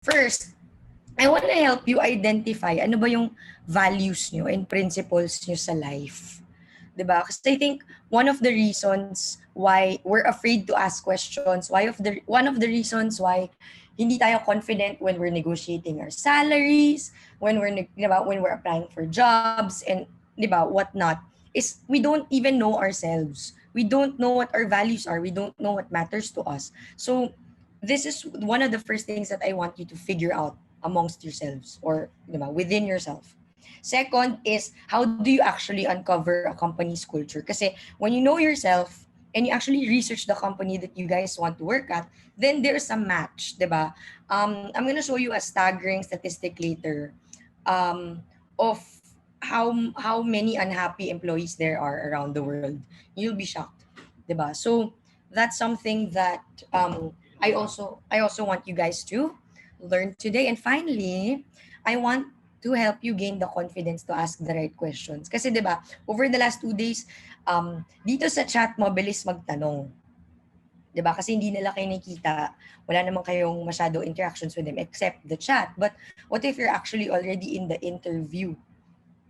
First, I want to help you identify ano ba yung values nyo and principles nyo sa life. Diba? Kasi I think one of the reasons why we're afraid to ask questions, one of the reasons why hindi tayo confident when we're negotiating our salaries, when we're applying for jobs and whatnot, is we don't even know ourselves. We don't know what our values are. We don't know what matters to us. So this is one of the first things that I want you to figure out amongst yourselves or within yourself. Second is, how do you actually uncover a company's culture? Kasi when you know yourself and you actually research the company that you guys want to work at, then there's a match, diba? I'm gonna show you a staggering statistic later of how many unhappy employees there are around the world. You'll be shocked, diba? So that's something that I also want you guys to learn today. And finally, I want to help you gain the confidence to ask the right questions. Kasi 'di ba, over the last 2 days, dito sa chat mabilis magtanong. 'Di ba? Kasi hindi nila kayo nakikita. Wala naman kayong masyado interactions with them except the chat. But what if you're actually already in the interview?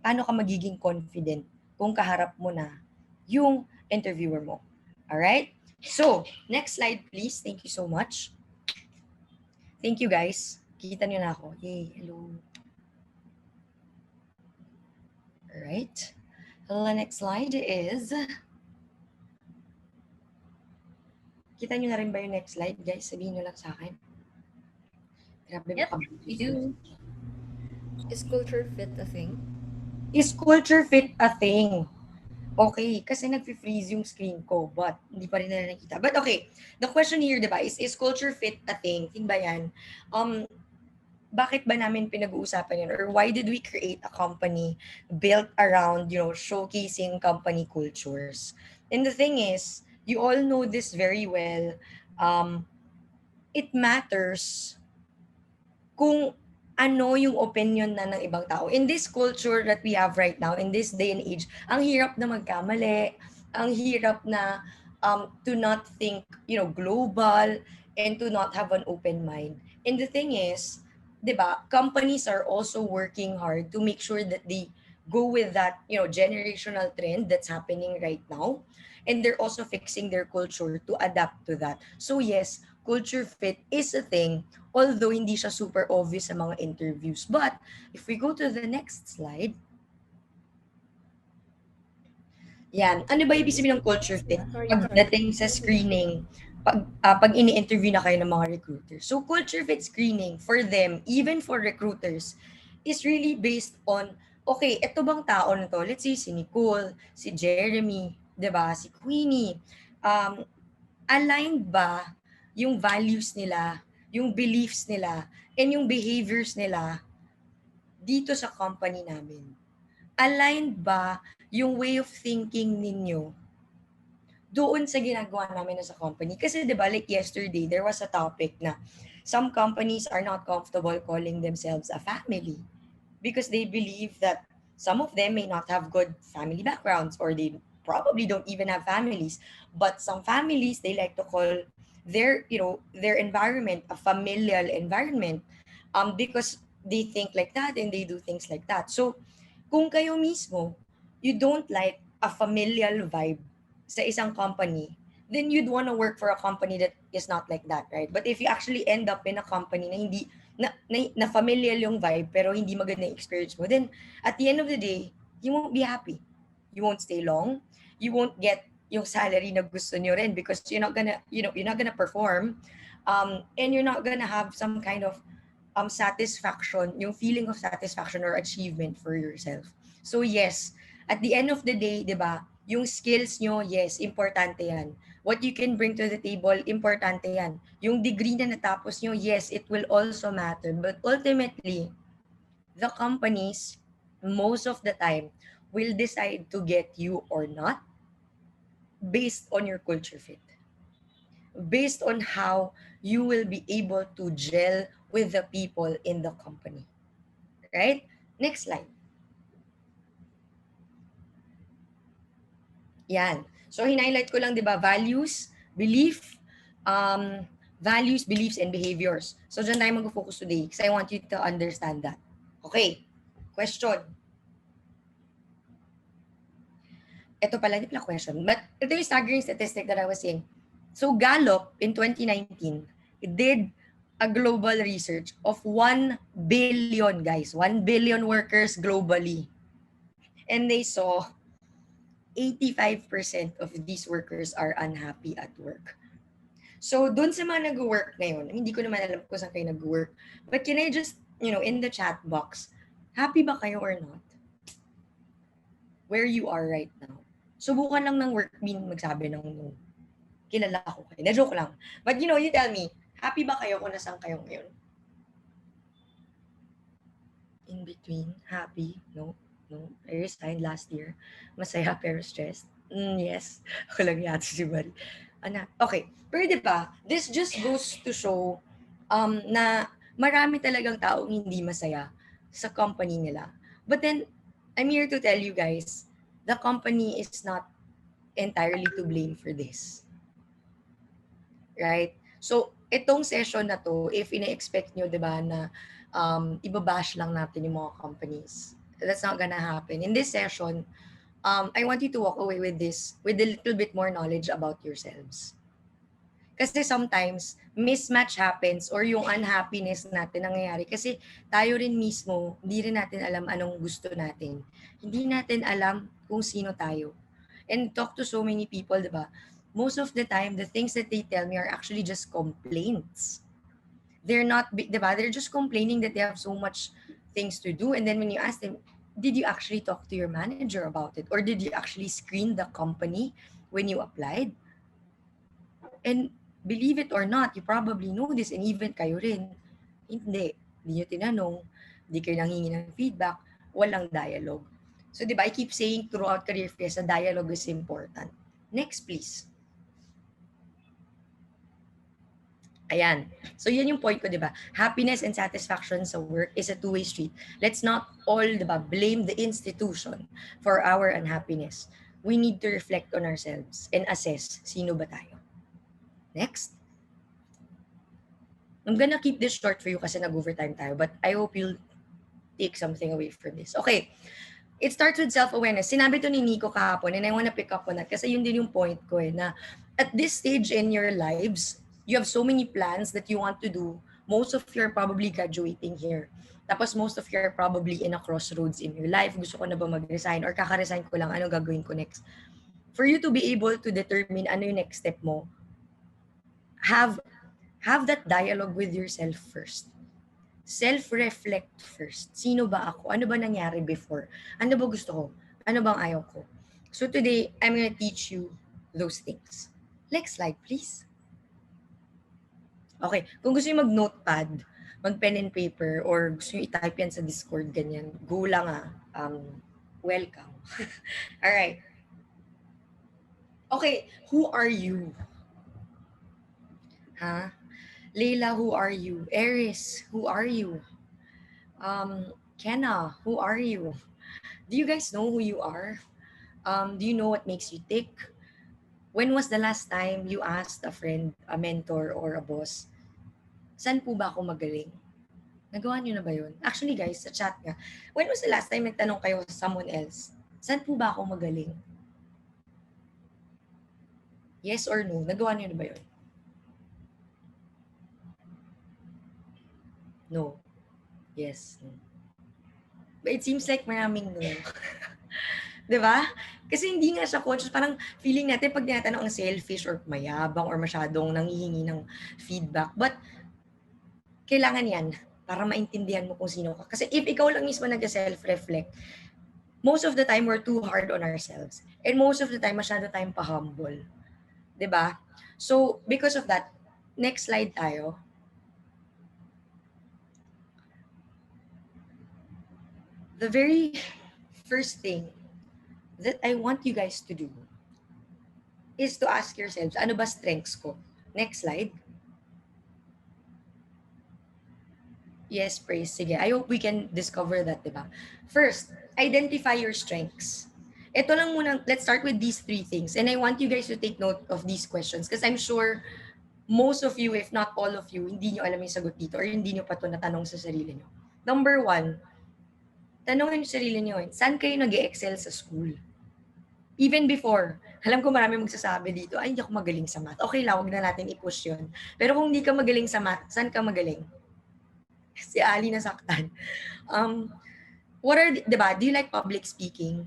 Paano ka magiging confident kung kaharap mo na yung interviewer mo? Alright? So, next slide please. Thank you so much. Thank you guys. Kita niyo na ako. Yay, hello. Alright. The next slide is... Kita nyo na rin ba yung next slide, guys? Sabihin nyo lang sa akin. Grabe, Yep, we do. Is culture fit a thing? Is culture fit a thing? Okay, kasi nag-freeze yung screen ko, but hindi pa rin na nakita. But okay, the question here, diba, is culture fit a thing? Thing ba yan? Bakit ba namin pinag-uusapan yun? Or why did we create a company built around, showcasing company cultures? And the thing is, you all know this very well. It matters kung ano yung opinion na ng ibang tao. In this culture that we have right now, in this day and age, ang hirap na magkamali, ang hirap na to not think, global, and to not have an open mind. And the thing is, 'di ba, companies are also working hard to make sure that they go with that, generational trend that's happening right now. And they're also fixing their culture to adapt to that. So yes, culture fit is a thing, although hindi siya super obvious sa mga interviews. But if we go to the next slide, yan. Ano ba ibig sabihin ng culture fit? Pagdating sa screening, pag ini-interview na kayo ng mga recruiters. So culture fit screening for them, even for recruiters, is really based on, okay, eto bang tao na to? Let's say si Nicole, si Jeremy, 'di ba? Si Queenie. Um, Aligned ba yung values nila, yung beliefs nila, and yung behaviors nila dito sa company namin? Aligned ba yung way of thinking ninyo doon sa ginagawa namin sa company? Kasi 'di ba, like yesterday, there was a topic na some companies are not comfortable calling themselves a family because they believe that some of them may not have good family backgrounds, or they probably don't even have families. But some families, they like to call their environment a familial environment, because they think like that and they do things like that. So kung kayo mismo, you don't like a familial vibe sa isang company, then you'd want to work for a company that is not like that, right? But if you actually end up in a company na hindi na familiar yung vibe pero hindi maganda yung experience mo, then at the end of the day, you won't be happy. You won't stay long. You won't get yung salary na gusto nyo rin because you're not gonna perform, and you're not gonna have some kind of satisfaction, yung feeling of satisfaction or achievement for yourself. So yes, at the end of the day, 'di ba, yung skills nyo, yes, importante yan. What you can bring to the table, importante yan. Yung degree na natapos nyo, yes, it will also matter. But ultimately, the companies, most of the time, will decide to get you or not based on your culture fit. Based on how you will be able to gel with the people in the company. Right? Next slide. Yan. So, hinighlight ko lang, di ba, values, belief, um, values, beliefs, and behaviors. So, dyan tayo mag-focus today because I want you to understand that. Okay, question. Ito pala, hindi pala question, but ito yung staggering statistic that I was saying. So, Gallup in 2019 did a global research of 1 billion, guys, 1 billion workers globally. And they saw 85% of these workers are unhappy at work. So, dun sa mga nag-work ngayon, hindi ko naman alam kung saan kayo nag-work, but can I just, in the chat box, happy ba kayo or not? Where you are right now. Subukan lang ng Workbean magsabi ng no. Kilala ko kayo. Na-joke lang. But you tell me, happy ba kayo kung nasaan kayo ngayon? In between, happy, no, I resigned last year. Masaya pero stressed. Yes. Ako lang yata si Marie. Okay. Pero diba, this just goes to show na marami talagang taong hindi masaya sa company nila. But then, I'm here to tell you guys, the company is not entirely to blame for this. Right? So, itong session na to, if ina-expect nyo, diba, na ibabash lang natin yung mga companies, that's not gonna happen. In this session, I want you to walk away with this, with a little bit more knowledge about yourselves. Kasi sometimes, mismatch happens or yung unhappiness natin nangyayari. Kasi tayo rin mismo, hindi rin natin alam anong gusto natin. Hindi natin alam kung sino tayo. And talk to so many people, diba? Most of the time, the things that they tell me are actually just complaints. They're not, diba? They're just complaining that they have so much things to do. And then when you ask them, did you actually talk to your manager about it? Or did you actually screen the company when you applied? And believe it or not, you probably know this, and even kayo rin, hindi nyo tinanong, hindi kayo nanghingi ng feedback, walang dialogue. So, di ba, I keep saying throughout Career Fiesta, dialogue is important. Next, please. Ayan. So, yun yung point ko, di ba? Happiness and satisfaction sa work is a two-way street. Let's not all, di ba, blame the institution for our unhappiness. We need to reflect on ourselves and assess, sino ba tayo? Next. I'm gonna keep this short for you kasi nag-overtime tayo, but I hope you'll take something away from this. Okay. It starts with self-awareness. Sinabi to ni Nico kahapon, and I wanna pick up on that kasi yun din yung point ko na at this stage in your lives, you have so many plans that you want to do. Most of you are probably graduating here. Tapos most of you are probably in a crossroads in your life. Gusto ko na ba mag-resign or kaka-resign ko lang, ano gagawin ko next? For you to be able to determine ano yung next step mo, have that dialogue with yourself first. Self-reflect first. Sino ba ako? Ano ba nangyari before? Ano ba gusto ko? Ano bang ayaw ko? So today, I'm gonna teach you those things. Next slide, please. Okay, kung gusto nyo mag-notepad, mag-pen and paper, or gusto nyo i-type yan sa Discord, ganyan, go lang welcome. Alright. Okay, who are you? Huh? Leila, who are you? Eris, who are you? Kenna, who are you? Do you guys know who you are? Do you know what makes you tick? When was the last time you asked a friend, a mentor, or a boss, saan po ba ako magaling? Nagawa niyo na ba yun? Actually guys, sa chat nga, when was the last time nagtanong kayo sa someone else, saan po ba ako magaling? Yes or no? Nagawa niyo na ba yun? No. Yes. No. But it seems like maraming no. Diba? Kasi hindi nga siya conscious. Parang feeling natin pag tinatanong ang selfish or mayabang or masyadong nangihingi ng feedback. But kailangan yan para maintindihan mo kung sino ka. Kasi if ikaw lang mismo nag-self-reflect, most of the time we're too hard on ourselves. And most of the time masyado tayong pa-humble. Diba? So, because of that, next slide tayo. The very first thing that I want you guys to do is to ask yourselves, ano ba strengths ko? Next slide. Yes, praise. Sige, I hope we can discover that, diba? First, identify your strengths. Ito lang muna, let's start with these three things. And I want you guys to take note of these questions because I'm sure most of you, if not all of you, hindi nyo alam yung sagot dito or hindi nyo pa ito natanong sa sarili nyo. Number one, tanongin yung sarili nyo, saan kayo nag-excel sa school? Even before, alam ko marami magsasabi dito, ay, hindi ako magaling sa math. Okay lang, wag na natin i-push yun. Pero kung hindi ka magaling sa math, saan ka magaling? Si Ali nasaktan. Um, diba, do you like public speaking?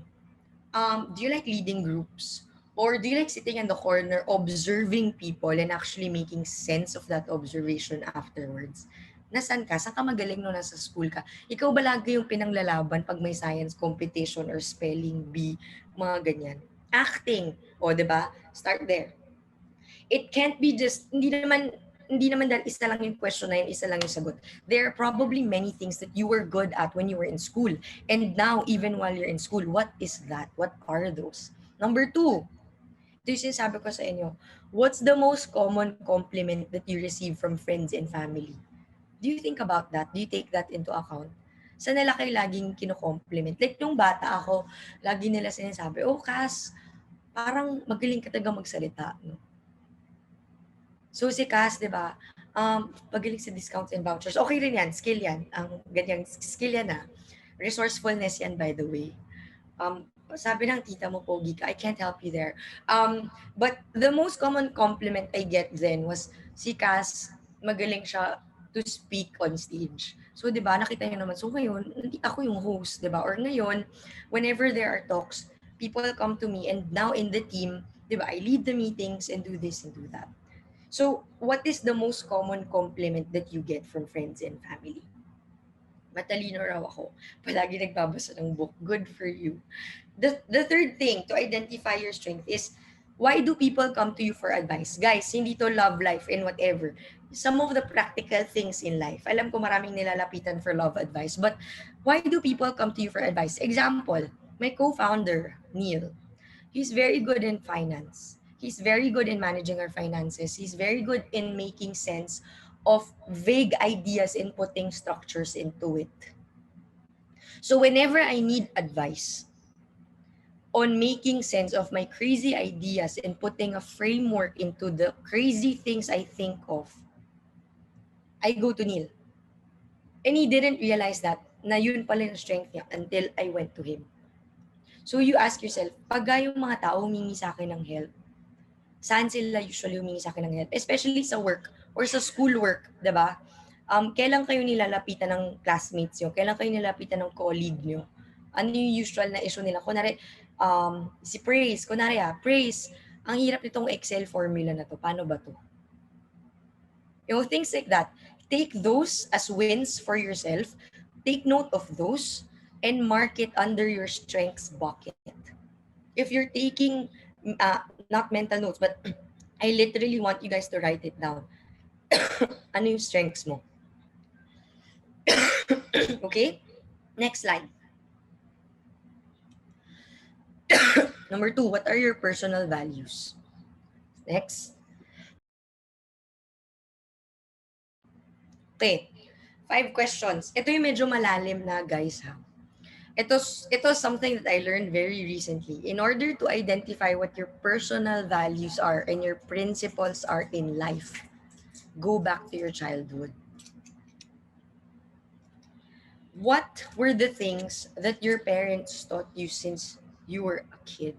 Do you like leading groups? Or do you like sitting in the corner observing people and actually making sense of that observation afterwards? Nasaan ka? Saan ka magaling no nasa school ka? Ikaw ba lagi yung pinanglalaban pag may science competition or spelling bee, mga ganyan? Acting. O, diba? Start there. It can't be just, hindi naman dahil isa lang yung question na yun, isa lang yung sagot. There are probably many things that you were good at when you were in school. And now, even while you're in school, what is that? What are those? Number two, ito yung sinasabi ko sa inyo, what's the most common compliment that you receive from friends and family? Do you think about that? Do you take that into account? Saan nila kayo laging kino-compliment? Like, nung bata ako, lagi nila sinasabi, oh, Kass, parang magaling ka talaga magsalita. No? So si Cass, di ba, pagaling sa discounts and vouchers, okay rin yan, skill yan. Ang ganyang skill yan Resourcefulness yan, by the way. Sabi ng tita mo, pogi ka, I can't help you there. But the most common compliment I get then was si Cass, magaling siya to speak on stage. So, di ba, nakita niyo naman. So, ngayon, ako yung host, di ba? Or ngayon, whenever there are talks, people come to me and now in the team, di ba, I lead the meetings and do this and do that. So, what is the most common compliment that you get from friends and family? Matalino raw ako. Palagi nagbabasa ng book. Good for you. The third thing to identify your strength is, why do people come to you for advice? Guys, hindi to love life and whatever. Some of the practical things in life. Alam ko maraming nilalapitan for love advice. But why do people come to you for advice? Example, my co-founder, Neil. He's very good in finance. He's very good in managing our finances. He's very good in making sense of vague ideas and putting structures into it. So whenever I need advice on making sense of my crazy ideas and putting a framework into the crazy things I think of, I go to Neil. And he didn't realize that na yun pala yung strength niya until I went to him. So you ask yourself, pag yung mga tao humingi sa akin ng help, saan sila usually humingi sa akin ng help? Especially sa work or sa school work, diba? Kailan kayo nilalapitan ng classmates nyo? Kailan kayo nilalapitan ng colleague nyo? Ano yung usual na issue nila? Kunwari, si Praise, Praise, ang hirap nitong Excel formula na to. Paano ba to? Things like that. Take those as wins for yourself. Take note of those and mark it under your strengths bucket. If you're taking, not mental notes, but I literally want you guys to write it down. Ano yung strengths mo? Okay? Next slide. Number 2, what are your personal values? Next. Okay. 5 questions. Ito yung medyo malalim na, guys, ha. Ito something that I learned very recently. In order to identify what your personal values are and your principles are in life, go back to your childhood. What were the things that your parents taught you since you were a kid?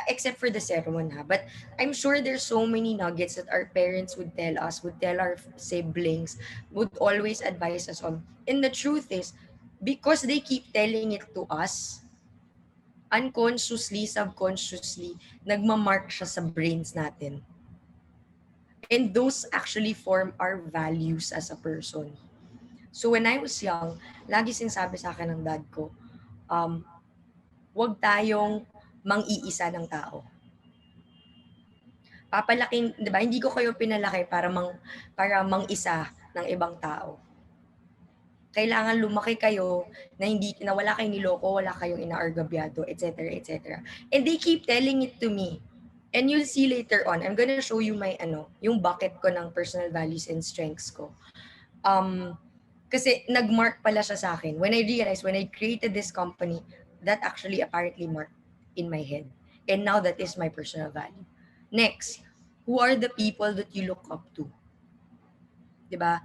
Except for the sermon, ha? But I'm sure there's so many nuggets that our parents would tell us, would tell our siblings, would always advise us on. And the truth is, because they keep telling it to us, unconsciously, subconsciously, nagmamark siya sa brains natin. And those actually form our values as a person. So when I was young, lagi sinasabi sa akin ng dad ko, wag tayong mang-iisa ng tao. Papalaking, 'di ba? Hindi ko kayo pinalaki para mang-isa ng ibang tao. Kailangan lumaki kayo na wala kayong niloko, wala kayong inaargabyado, etc., etc. And they keep telling it to me. And you'll see later on, I'm gonna show you my yung bucket ko ng personal values and strengths ko. Kasi nagmark pala siya sa akin. When I realized, when I created this company, that actually apparently marked in my head. And now that is my personal value. Next, Who are the people that you look up to? 'Di ba?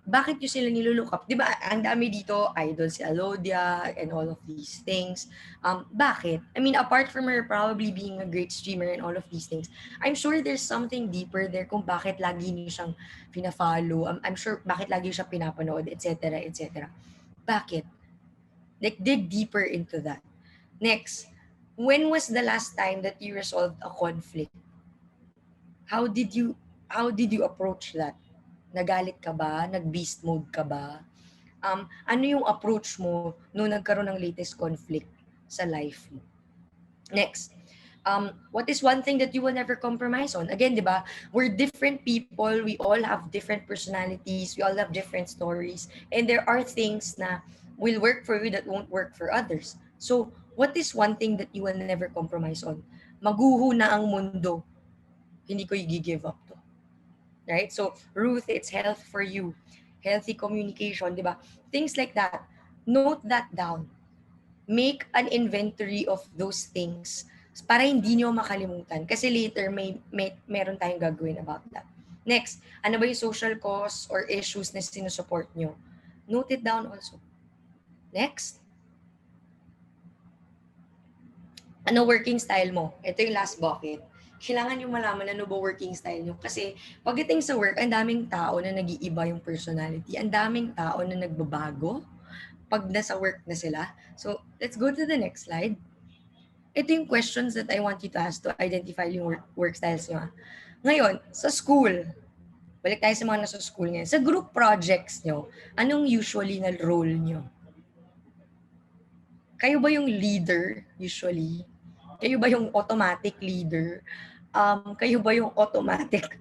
Bakit nyo sila nilulook up? 'Di ba ang dami dito, idol si Alodia and all of these things. Bakit? I mean, apart from her probably being a great streamer and all of these things, I'm sure there's something deeper there kung bakit lagi niyo siyang fina-follow. I'm sure bakit lagi siya pinapanood, etc., etc. Bakit? Like, dig deeper into that. Next, when was the last time that you resolved a conflict? How did you approach that? Nagalit ka ba? Nag-beast mode ka ba? Ano yung approach mo nung nagkaroon ng latest conflict sa life mo? Next, what is one thing that you will never compromise on? Again, di ba? We're different people. We all have different personalities. We all have different stories. And there are things na will work for you that won't work for others. So, what is one thing that you will never compromise on? Maguho na ang mundo. Hindi ko i-give up to. Right? So, Ruth, it's health for you. Healthy communication, di ba? Things like that. Note that down. Make an inventory of those things para hindi nyo makalimutan. Kasi later, meron tayong gagawin about that. Next, ano ba yung social cause or issues na sinusupport nyo? Note it down also. Next, ano working style mo? Ito yung last bucket. Kailangan nyo malaman ano ba working style nyo. Kasi pagdating sa work, ang daming tao na nag-iiba yung personality. Ang daming tao na nagbabago pag nasa work na sila. So, let's go to the next slide. Ito yung questions that I want you to ask to identify yung work styles nyo. Ngayon, sa school, balik tayo sa mga nasa school ngayon. Sa group projects nyo, anong usually na role nyo? Kayo ba yung leader usually? Kayo ba yung automatic leader? Kayo ba yung automatic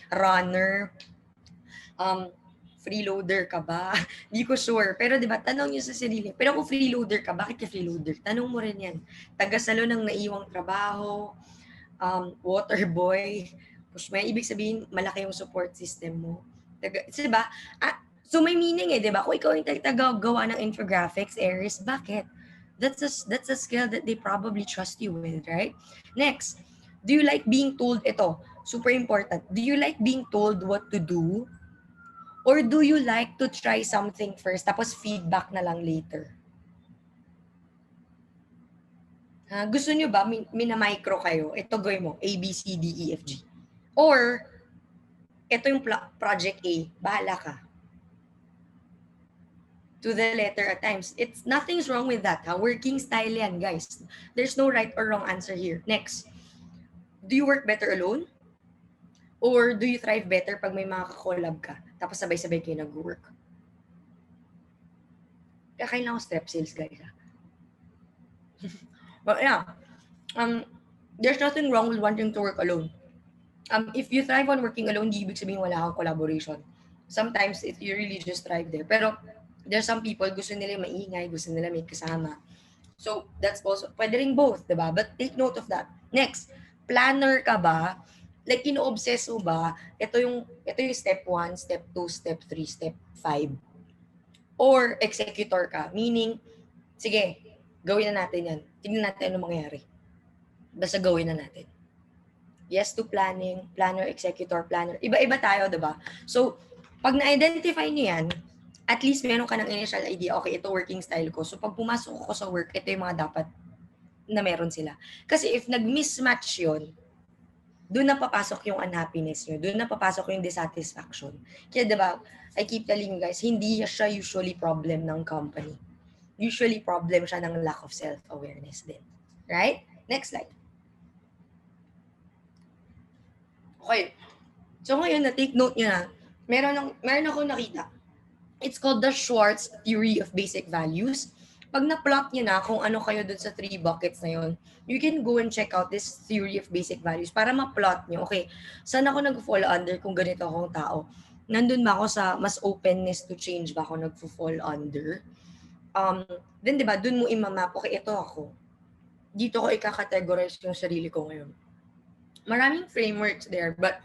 runner? Freeloader ka ba? Di ko sure. Pero di ba tanong niyo sa sarili. Pero kung freeloader ka, bakit ka freeloader? Tanong mo rin yan. Taga-salo ng naiwang trabaho, water boy, push may ibig sabihin, malaki yung support system mo. Diba? So may meaning diba? Kung ikaw yung tagagawa ng infographics, Aries, bakit? That's a skill that they probably trust you with, right? Next, do you like being told, ito, super important, do you like being told what to do? Or do you like to try something first, tapos feedback na lang later? Gusto nyo ba, mina-micro kayo, ito gawin mo, A, B, C, D, E, F, G. Or, ito yung project A, bahala ka. To the letter at times. Nothing's wrong with that. Working style yan, guys. There's no right or wrong answer here. Next, do you work better alone? Or do you thrive better pag may mga kakolab ka? Tapos sabay-sabay kayo nag-work? Kakain lang ako step sales, guys. But yeah, there's nothing wrong with wanting to work alone. If you thrive on working alone, di ibig sabihin wala kang collaboration. Sometimes, you really just thrive there. Pero, there's some people, gusto nila maingay, gusto nila may kasama. So, that's also, pwede rin both, diba? But take note of that. Next, planner ka ba? Like, ino-obsess mo ba? Ito yung step 1, step 2, step 3, step 5. Or executor ka. Meaning, sige, gawin na natin yan. Tingnan natin ano mangyayari. Basta gawin na natin. Yes to planning, planner, executor, planner. Iba-iba tayo, diba? So, pag na-identify niyo yan, at least meron ka ng initial idea, okay, ito working style ko. So, pag pumasok ko sa work, ito yung mga dapat na meron sila. Kasi if nag-mismatch yun, doon na papasok yung unhappiness nyo. Doon na papasok yung dissatisfaction. Kaya diba, I keep telling you guys, hindi siya usually problem ng company. Usually problem siya ng lack of self-awareness din. Right? Next slide. Okay. So ngayon, na-take note nyo na, meron akong nakita. It's called the Schwartz Theory of Basic Values. Pag na-plot nyo na kung ano kayo dun sa 3 buckets na yun, you can go and check out this theory of basic values para ma-plot nyo, okay, saan ako nag-fall under kung ganito akong tao? Nandun ba ako sa mas openness to change ba ako nag-fall under? Then diba, dun mo imamap, okay, ito ako. Dito ko ika-categorize yung sarili ko ngayon. Maraming frameworks there, but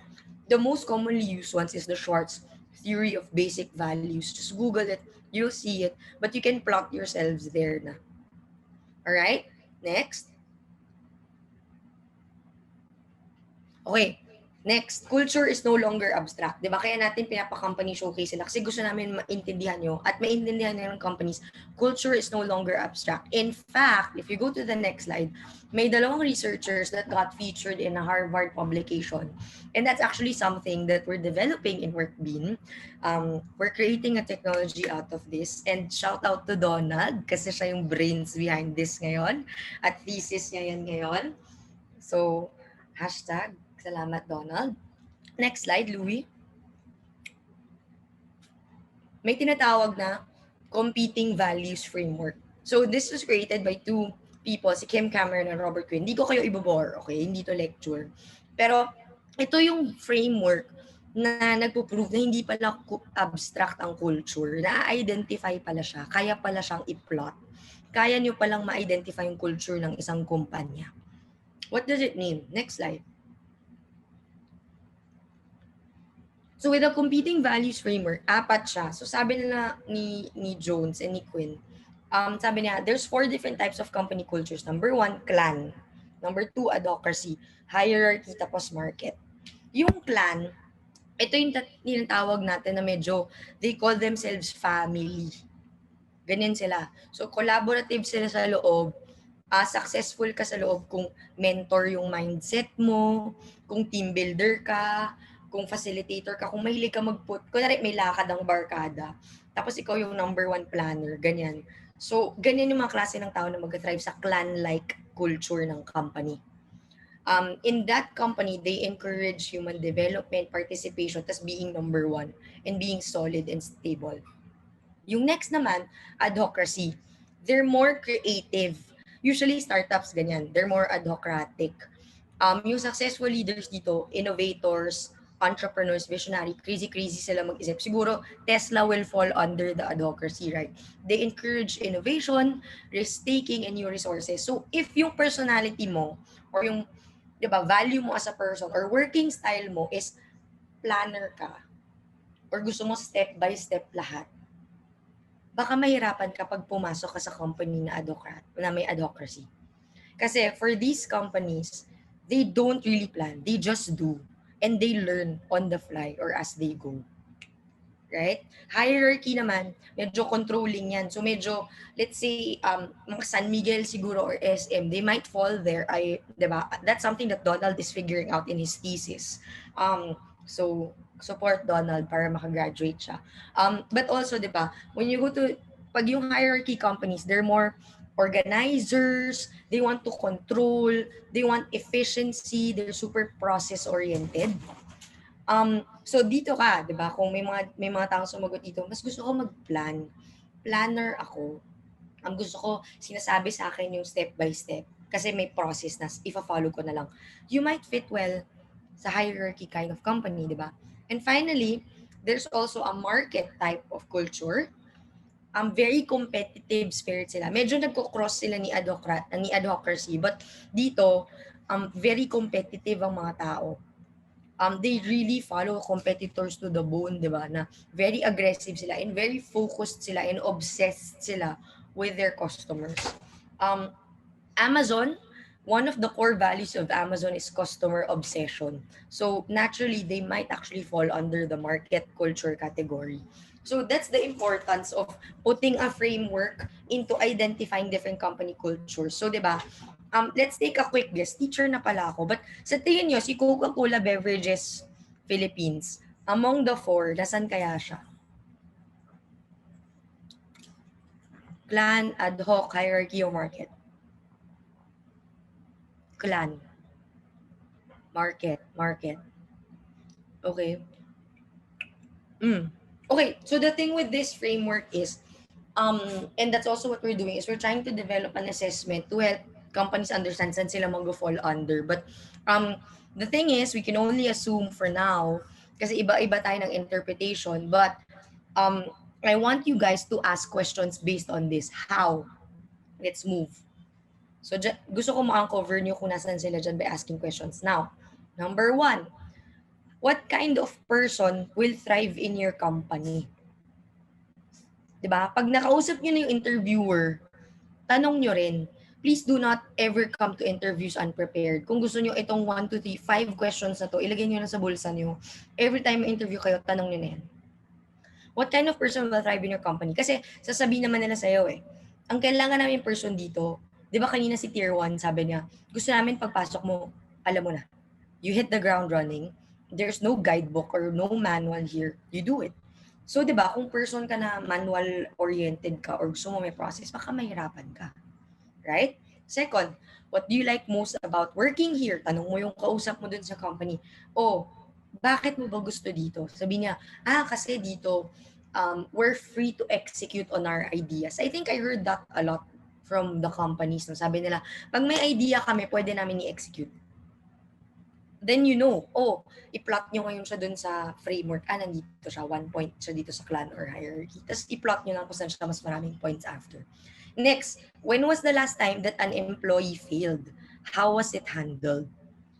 the most commonly used ones is the Schwartz Theory of Basic Values. Just Google it, you'll see it, but you can plot yourselves there na. Alright? Next. Okay. Next, culture is no longer abstract. Di ba? Kaya natin pinapa-company showcase sila kasi gusto namin maintindihan nyo at maintindihan nyo ng companies, culture is no longer abstract. In fact, if you go to the next slide, may dalawang researchers that got featured in a Harvard publication. And that's actually something that we're developing in Workbean. We're creating a technology out of this. And shout out to Donald kasi siya yung brains behind this ngayon at thesis niya yan ngayon. So, hashtag, salamat Donald. Next slide, Louie. May tinatawag na competing values framework. So, this was created by two people, si Kim Cameron and Robert Quinn. Hindi ko kayo ibobore, okay? Hindi to lecture. Pero, ito yung framework na nagpo-prove na hindi pala abstract ang culture. Na-identify pala siya. Kaya pala siyang i-plot. Kaya nyo palang ma-identify yung culture ng isang kumpanya. What does it mean? Next slide. So with the competing values framework, apat siya. So sabi nila ni Jones and ni Quinn, sabi niya, there's 4 different types of company cultures. Number 1, clan. Number 2, adhocracy. Hierarchy, tapos market. Yung clan, ito yung tinatawag natin na medyo, they call themselves family. Ganyan sila. So collaborative sila sa loob. Successful ka sa loob kung mentor yung mindset mo, kung team builder ka, kung facilitator ka, kung mahilig ka kunwari may lakad ang barkada, tapos ikaw yung number 1 planner, ganyan. So, ganyan yung mga klase ng tao na mag-thrive sa clan-like culture ng company. In that company, they encourage human development, participation, tas being number 1, and being solid and stable. Yung next naman, adhocracy. They're more creative. Usually, startups, ganyan. They're more adhocratic. Yung successful leaders dito, innovators, entrepreneurs, visionary, crazy sila mag-isip. Siguro, Tesla will fall under the adhocracy, right? They encourage innovation, risk-taking, and new resources. So, if yung personality mo, or yung, di ba, value mo as a person, or working style mo is planner ka, or gusto mo step-by-step lahat, baka mahirapan kapag pumasok ka sa company na may adhocracy. Kasi for these companies, they don't really plan. They just do. And they learn on the fly or as they go. Right? Hierarchy naman, medyo controlling yan. So medyo, let's say, mga San Miguel siguro or SM, they might fall there. Diba? That's something that Donald is figuring out in his thesis. So, support Donald para makagraduate siya. But also, diba, when you go to, pag yung hierarchy companies, they're more organizers, they want to control, they want efficiency, they're super process-oriented. So dito ka, 'di ba? Kung may mga taong sumagot dito, mas gusto ko mag-plan. Planner ako. Ang gusto ko sinasabi sa akin yung step by step kasi may process na ifa-follow ko na lang. You might fit well sa hierarchy kind of company, 'di ba? And finally, there's also a market type of culture. Very competitive spirit sila. Medyo nagko-cross sila ni adhocracy, but dito very competitive ang mga tao. They really follow competitors to the bone, di ba? Na very aggressive sila and very focused sila and obsessed sila with their customers. Amazon, one of the core values of Amazon is customer obsession. So naturally, they might actually fall under the market culture category. So that's the importance of putting a framework into identifying different company cultures. So, di ba, let's take a quick guess. Teacher na pala ako. But sa tingin nyo, si Coca-Cola Beverages Philippines, among the 4, nasan kaya siya? Clan, ad hoc, hierarchy, o market? Clan. Market. Okay. Okay, so the thing with this framework is, and that's also what we're doing, is we're trying to develop an assessment to help companies understand saan sila mag-fall under. But the thing is, we can only assume for now, kasi iba-iba tayo ng interpretation, but I want you guys to ask questions based on this. How? Let's move. So, gusto ko ma-uncover nyo kung nasan sila dyan by asking questions. Now, number 1, what kind of person will thrive in your company? Diba? Pag nakausap nyo na yung interviewer, tanong nyo rin, please do not ever come to interviews unprepared. Kung gusto nyo itong 1, 2, 3, 5 questions na to, ilagay nyo na sa bulsa nyo. Every time may interview kayo, tanong nyo na yan. What kind of person will thrive in your company? Kasi sasabihin naman nila sa'yo ang kailangan namin person dito, di ba kanina si Tier 1, sabi niya, gusto namin pagpasok mo, alam mo na, you hit the ground running, there's no guidebook or no manual here, you do it. So, di ba, kung person ka na manual-oriented ka or gusto mo may process, baka mahirapan ka. Right? Second, what do you like most about working here? Tanong mo yung kausap mo dun sa company. Bakit mo ba gusto dito? Sabi niya, kasi dito, we're free to execute on our ideas. I think I heard that a lot from the companies. No? Sabi nila, pag may idea kami, pwede namin i-execute. Then i-plot nyo ngayon siya dun sa framework. Nandito siya, 1 point siya dito sa clan or hierarchy. Tapos i-plot nyo lang kung saan siya mas maraming points after. Next, when was the last time that an employee failed? How was it handled?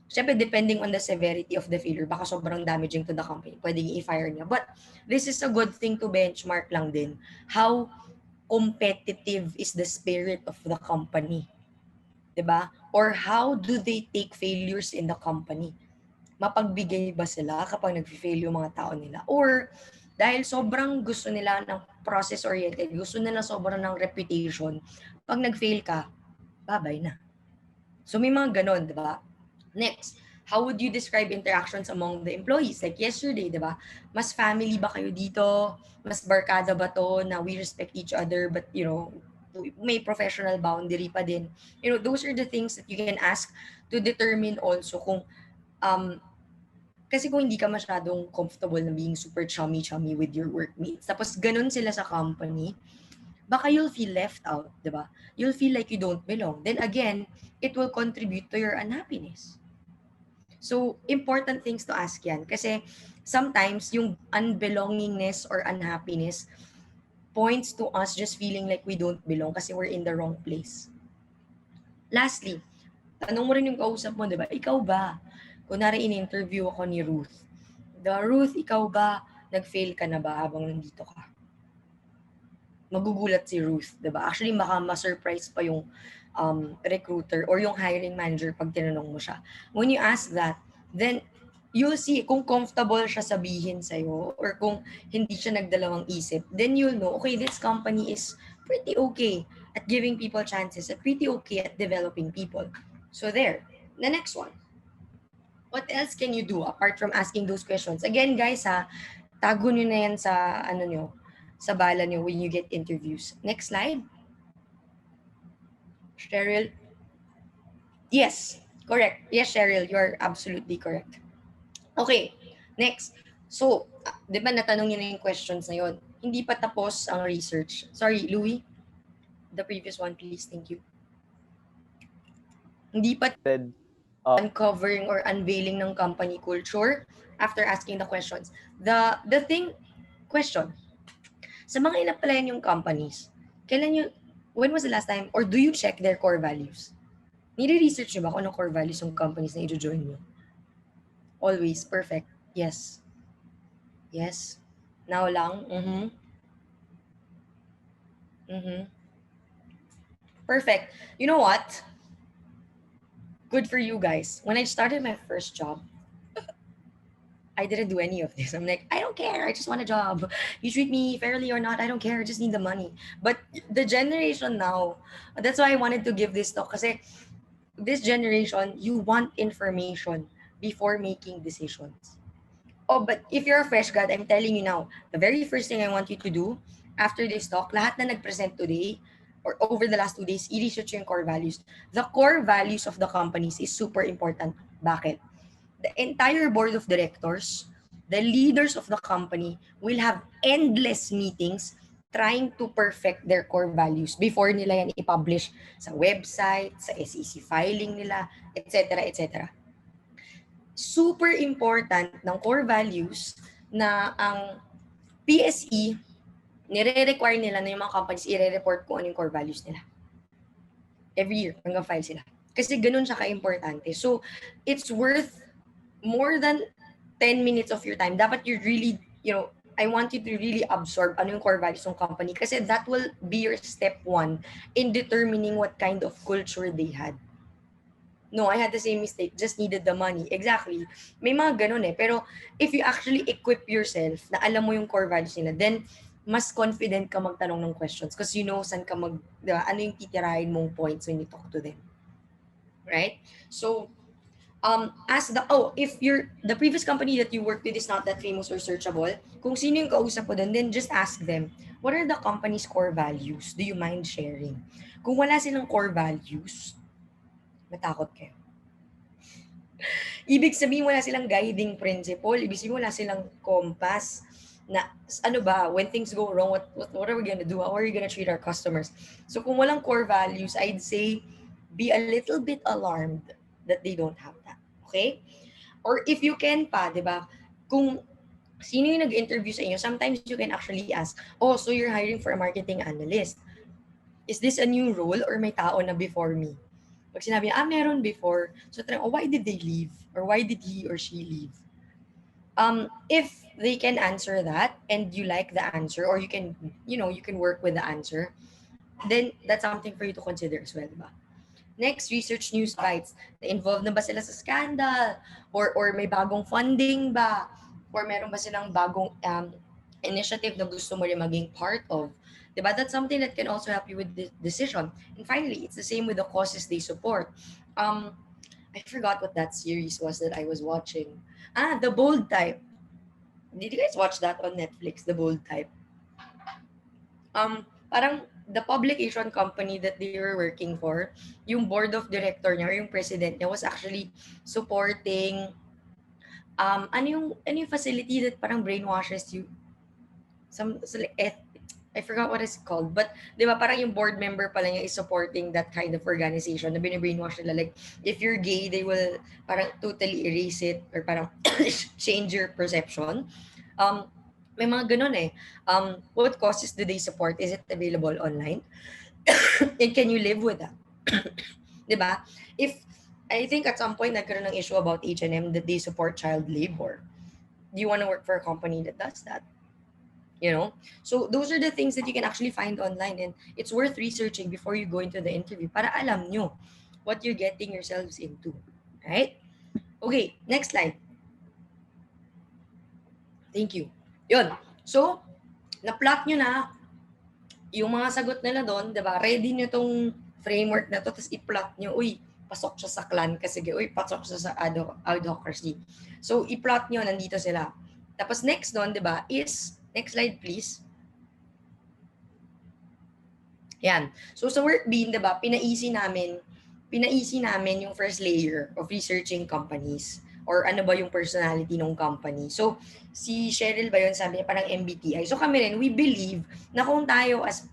Siyempre, depending on the severity of the failure, baka sobrang damaging to the company, pwedeng i-fire niya. But this is a good thing to benchmark lang din. How competitive is the spirit of the company? Diba? Or how do they take failures in the company? Mapagbigay ba sila kapag nag-fail yung mga tao nila? Or dahil sobrang gusto nila ng process-oriented, gusto nila sobrang ng reputation, pag nag-fail ka, babay na. So may mga ganon, diba? Next, how would you describe interactions among the employees? Like yesterday, diba? Mas family ba kayo dito? Mas barkada ba to na we respect each other but, may professional boundary pa din? Those are the things that you can ask to determine also kung kasi kung hindi ka masyadong comfortable na being super chummy with your workmates, tapos ganun sila sa company, baka you'll feel left out, di ba? You'll feel like you don't belong. Then again, it will contribute to your unhappiness. So, important things to ask yan. Kasi sometimes yung unbelongingness or unhappiness points to us just feeling like we don't belong kasi we're in the wrong place. Lastly, tanong mo rin yung kausap mo, di ba? Ikaw ba? Kunwari in-interview ako ni Ruth. Ruth, ikaw ba? Nag-fail ka na ba habang nandito ka? Magugulat si Ruth, di ba? Actually, baka ma-surprise pa yung recruiter or yung hiring manager pag tinanong mo siya. When you ask that, then you'll see kung comfortable siya sabihin sa'yo or kung hindi siya nagdalawang isip, then you'll know, okay, this company is pretty okay at giving people chances, at pretty okay at developing people. So there. The next one. What else can you do apart from asking those questions? Again, guys, tago nyo na yan sa, sa bala nyo when you get interviews. Next slide. Cheryl? Yes, correct. Yes, Cheryl, you're absolutely correct. Okay, next. So, di ba natanong niyo na yung questions na yun? Hindi pa tapos ang research. Sorry, Louie? The previous one, please. Thank you. Hindi pa uncovering or unveiling ng company culture after asking the questions. The question, sa mga in-applyan yung companies, when was the last time, or do you check their core values? Nire-research nyo ba kung anong core values ng companies na i-join nyo? Always. Perfect. Yes. Yes. Now lang. Perfect. You know what? Good for you guys. When I started my first job, I didn't do any of this. I'm like, I don't care. I just want a job. You treat me fairly or not, I don't care. I just need the money. But the generation now, that's why I wanted to give this talk. Kasi this generation, you want information before making decisions. But if you're a fresh grad, I'm telling you now, the very first thing I want you to do after this talk, lahat na nag-present today or over the last 2 days, i-research yung core values. The core values of the companies is super important. Bakit? The entire board of directors, the leaders of the company will have endless meetings trying to perfect their core values before nila yan i-publish sa website, sa SEC filing nila, etc. etc. Super important ng core values na ang PSE nire-require nila na yung mga companies i-report kung ano yung core values nila. Every year, hanggang file sila. Kasi ganun siya ka-importante. So, it's worth more than 10 minutes of your time. Dapat you're really, I want you to really absorb ano yung core values ng company kasi that will be your step one in determining what kind of culture they had. No, I had the same mistake, just needed the money. Exactly. May mga ganun eh. Pero if you actually equip yourself na alam mo yung core values nila, then mas confident ka magtanong ng questions because you know saan ka diba, ano yung titirahin mong points when you talk to them. Right? So, as if the previous company that you worked with is not that famous or searchable, kung sino yung kausap mo dun, then just ask them, what are the company's core values? Do you mind sharing? Kung wala silang core values, matakot kayo. Ibig sabihin wala silang guiding principle, ibig sabihin wala silang compass na ano ba, when things go wrong, what are we gonna do? How are we gonna treat our customers? So kung walang core values, I'd say be a little bit alarmed that they don't have that. Okay? Or if you can pa, di ba? Kung sino yung nag-interview sa inyo, sometimes you can actually ask, oh, so you're hiring for a marketing analyst. Is this a new role or may tao na before me? Pag sinabi niya, meron before. So, why did they leave? Or why did he or she leave? If they can answer that and you like the answer or you can work with the answer, then that's something for you to consider as well, diba? Next, research news bites. Na-involved na ba sila sa scandal? Or may bagong funding ba? Or meron ba silang bagong initiative na gusto mo rin maging part of? Diba? That's something that can also help you with the decision. And finally, it's the same with the causes they support. I forgot what that series was that I was watching. The Bold Type. Did you guys watch that on Netflix, The Bold Type? Parang the publication company that they were working for, yung board of director niya or yung president niya was actually supporting ano yung facility that parang brainwashes you, I forgot what it's called, but di ba parang yung board member pala niya is supporting that kind of organization na binabrainwash nila, like if you're gay they will parang totally erase it or parang change your perception. May mga ganun eh. What causes do they support? Is it available online? And can you live with that? Diba? If, I think at some point nagkaroon ng issue about H&M that they support child labor. Do you want to work for a company that does that? So those are the things that you can actually find online, and it's worth researching before you go into the interview para alam nyo what you're getting yourselves into. Right? Okay, next slide. Thank you. Yun. So, na-plot nyo na yung mga sagot nila doon, di ba? Ready nyo tong framework na to, tapos i-plot nyo, uy, pasok siya sa clan kasi, uy, pasok siya sa advocacy. So, i-plot nyo, nandito sila. Tapos next doon, di ba, is, next slide please. Yan. So, sa Workbean, di ba, pinaisi namin yung first layer of researching companies or ano ba yung personality ng company. So, si Cheryl ba yun, sabi niya parang MBTI. So, kami rin, we believe na kung tayo as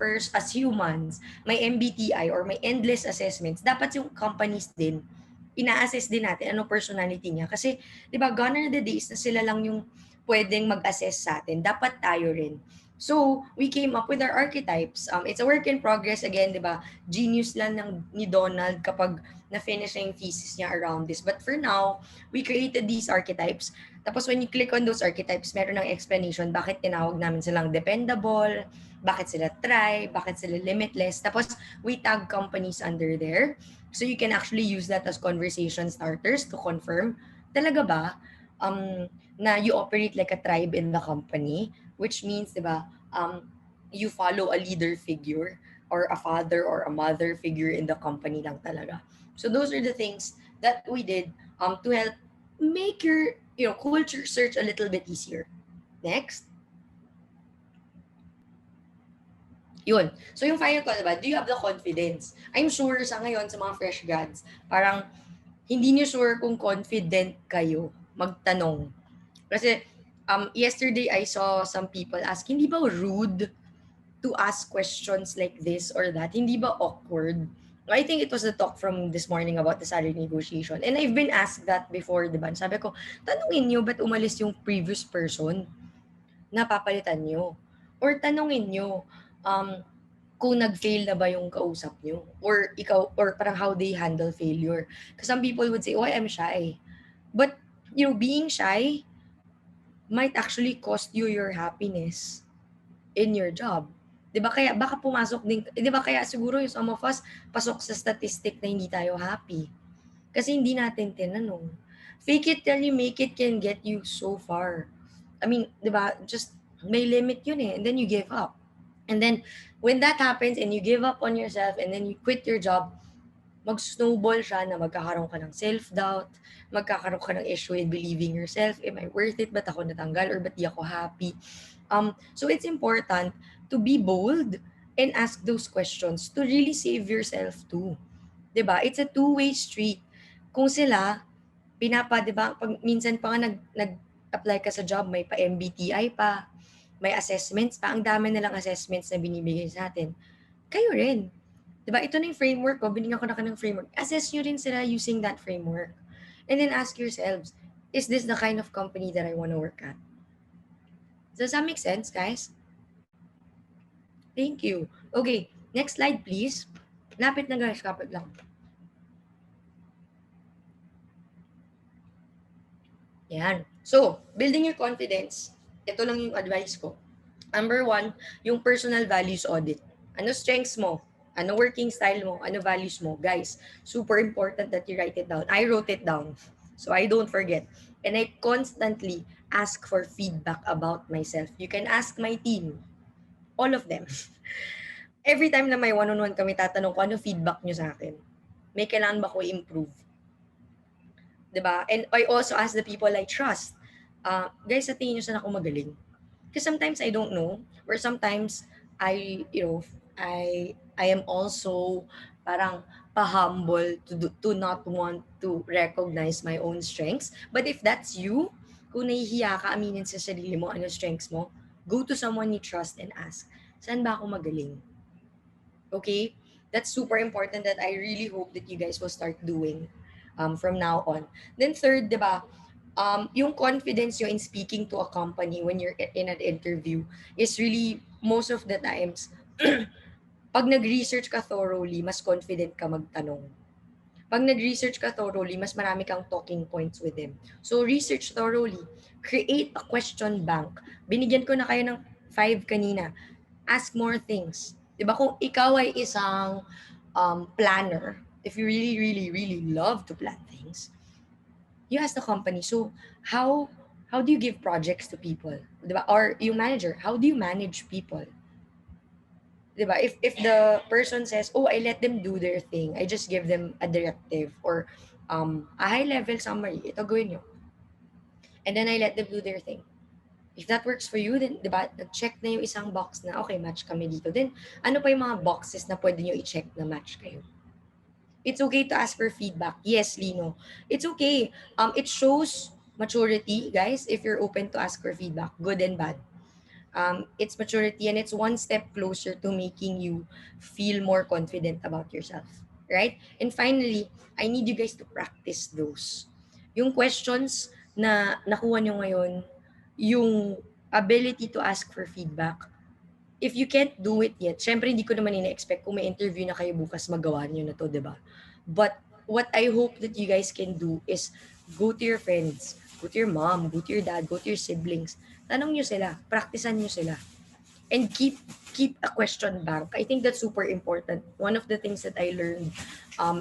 humans, may MBTI or may endless assessments, dapat yung companies din, ina-assess din natin ano personality niya. Kasi, di ba, gone are the days na sila lang yung pwedeng mag-assess sa atin. Dapat tayo rin. So, we came up with our archetypes. It's a work in progress again, di ba? Genius lang ni Donald kapag na-finish na yung thesis niya around this. But for now, we created these archetypes. Tapos when you click on those archetypes, meron ng explanation bakit tinawag namin silang dependable, bakit sila try, bakit sila limitless. Tapos we tag companies under there. So you can actually use that as conversation starters to confirm, talaga ba na you operate like a tribe in the company? Which means, di ba, you follow a leader figure or a father or a mother figure in the company lang talaga. So those are the things that we did to help make your culture search a little bit easier. Next. Yun. So yung final ko, diba, do you have the confidence? I'm sure sa ngayon, sa mga fresh grads, parang hindi niyo sure kung confident kayo magtanong. Kasi yesterday I saw some people ask, hindi ba rude to ask questions like this or that? Hindi ba awkward? I think it was the talk from this morning about the salary negotiation. And I've been asked that before, di ba? Sabi ko, tanungin nyo, ba't umalis yung previous person na papalitan nyo? Or tanungin nyo, kung nag-fail na ba yung kausap nyo? Or ikaw, or parang how they handle failure. Because some people would say, oh, I'm shy. But, being shy, might actually cost you your happiness in your job. 'Di ba kaya baka pumasok din 'di ba kaya siguro yung some of us pasok sa statistic na hindi tayo happy kasi hindi natin tinanong. Fake it till you make it can get you so far. I mean, 'di ba, just may limit yun eh and then you give up. And then when that happens and you give up on yourself and then you quit your job, mag-snowball siya na magkakaroon ka ng self-doubt, magkakaroon ka ng issue with believing yourself, am I worth it? Ba't ako natanggal or ba't di ako happy? So it's important to be bold and ask those questions to really save yourself too. 'Di ba? It's a two-way street. Kung sila, 'di ba, pag minsan pa nga nag-apply ka sa job, may pa MBTI pa, may assessments pa, ang dami nilang assessments na binibigay sa atin. Kayo rin. 'Di ba? Ito na yung framework ko, binigyan ko na ka ng framework. Assess nyo rin sila using that framework. And then ask yourselves, is this the kind of company that I want to work at? Does that make sense, guys? Thank you. Okay, next slide please. Lapit na guys, kapit lang. Yan. So, building your confidence. Ito lang yung advice ko. Number one, yung personal values audit. Ano strengths mo? Ano working style mo? Ano values mo? Guys, super important that you write it down. I wrote it down so I don't forget. And I constantly ask for feedback about myself. You can ask my team. All of them. Every time na may one-on-one kami, tatanong ko, ano feedback nyo sa akin? May kailangan ba ko improve? 'Di ba? And I also ask the people I trust. Guys, sa tingin nyo saan ako magaling? Because sometimes I don't know, or sometimes I am also parang pa-humble to not want to recognize my own strengths. But if that's you, kung nahihiya ka aminin sa sarili mo ano strengths mo, go to someone you trust and ask, saan ba ako magaling? Okay? That's super important that I really hope that you guys will start doing from now on. Then third, di ba, yung confidence nyo in speaking to a company when you're in an interview is really, most of the times, pag nag-research ka thoroughly, mas confident ka magtanong. Pag nag-research ka thoroughly, mas marami kang talking points with them. So, research thoroughly. Create a question bank. Binigyan ko na kayo ng 5 kanina. Ask more things. Diba kung ikaw ay isang planner, if you really, really, really love to plan things, you ask the company, so how do you give projects to people? Diba? Or yung manager, how do you manage people? Diba? If the person says, oh, I let them do their thing, I just give them a directive or a high level summary, ito gawin nyo. And then I let them do their thing. If that works for you, then, diba, check na yung isang box na, okay, match kami dito. Then, ano pa yung mga boxes na pwede nyo i-check na match kayo? It's okay to ask for feedback. Yes, Lino. It's okay. It shows maturity, guys, if you're open to ask for feedback, good and bad. It's maturity and it's one step closer to making you feel more confident about yourself. Right? And finally, I need you guys to practice those. Yung questions na nakuha nyo ngayon, yung ability to ask for feedback, if you can't do it yet, syempre hindi ko naman ina-expect kung may interview na kayo bukas magawa nyo na to, di ba? But what I hope that you guys can do is go to your friends, go to your mom, go to your dad, go to your siblings. Tanong nyo sila, practicean nyo sila. And keep a question bank. I think that's super important. One of the things that I learned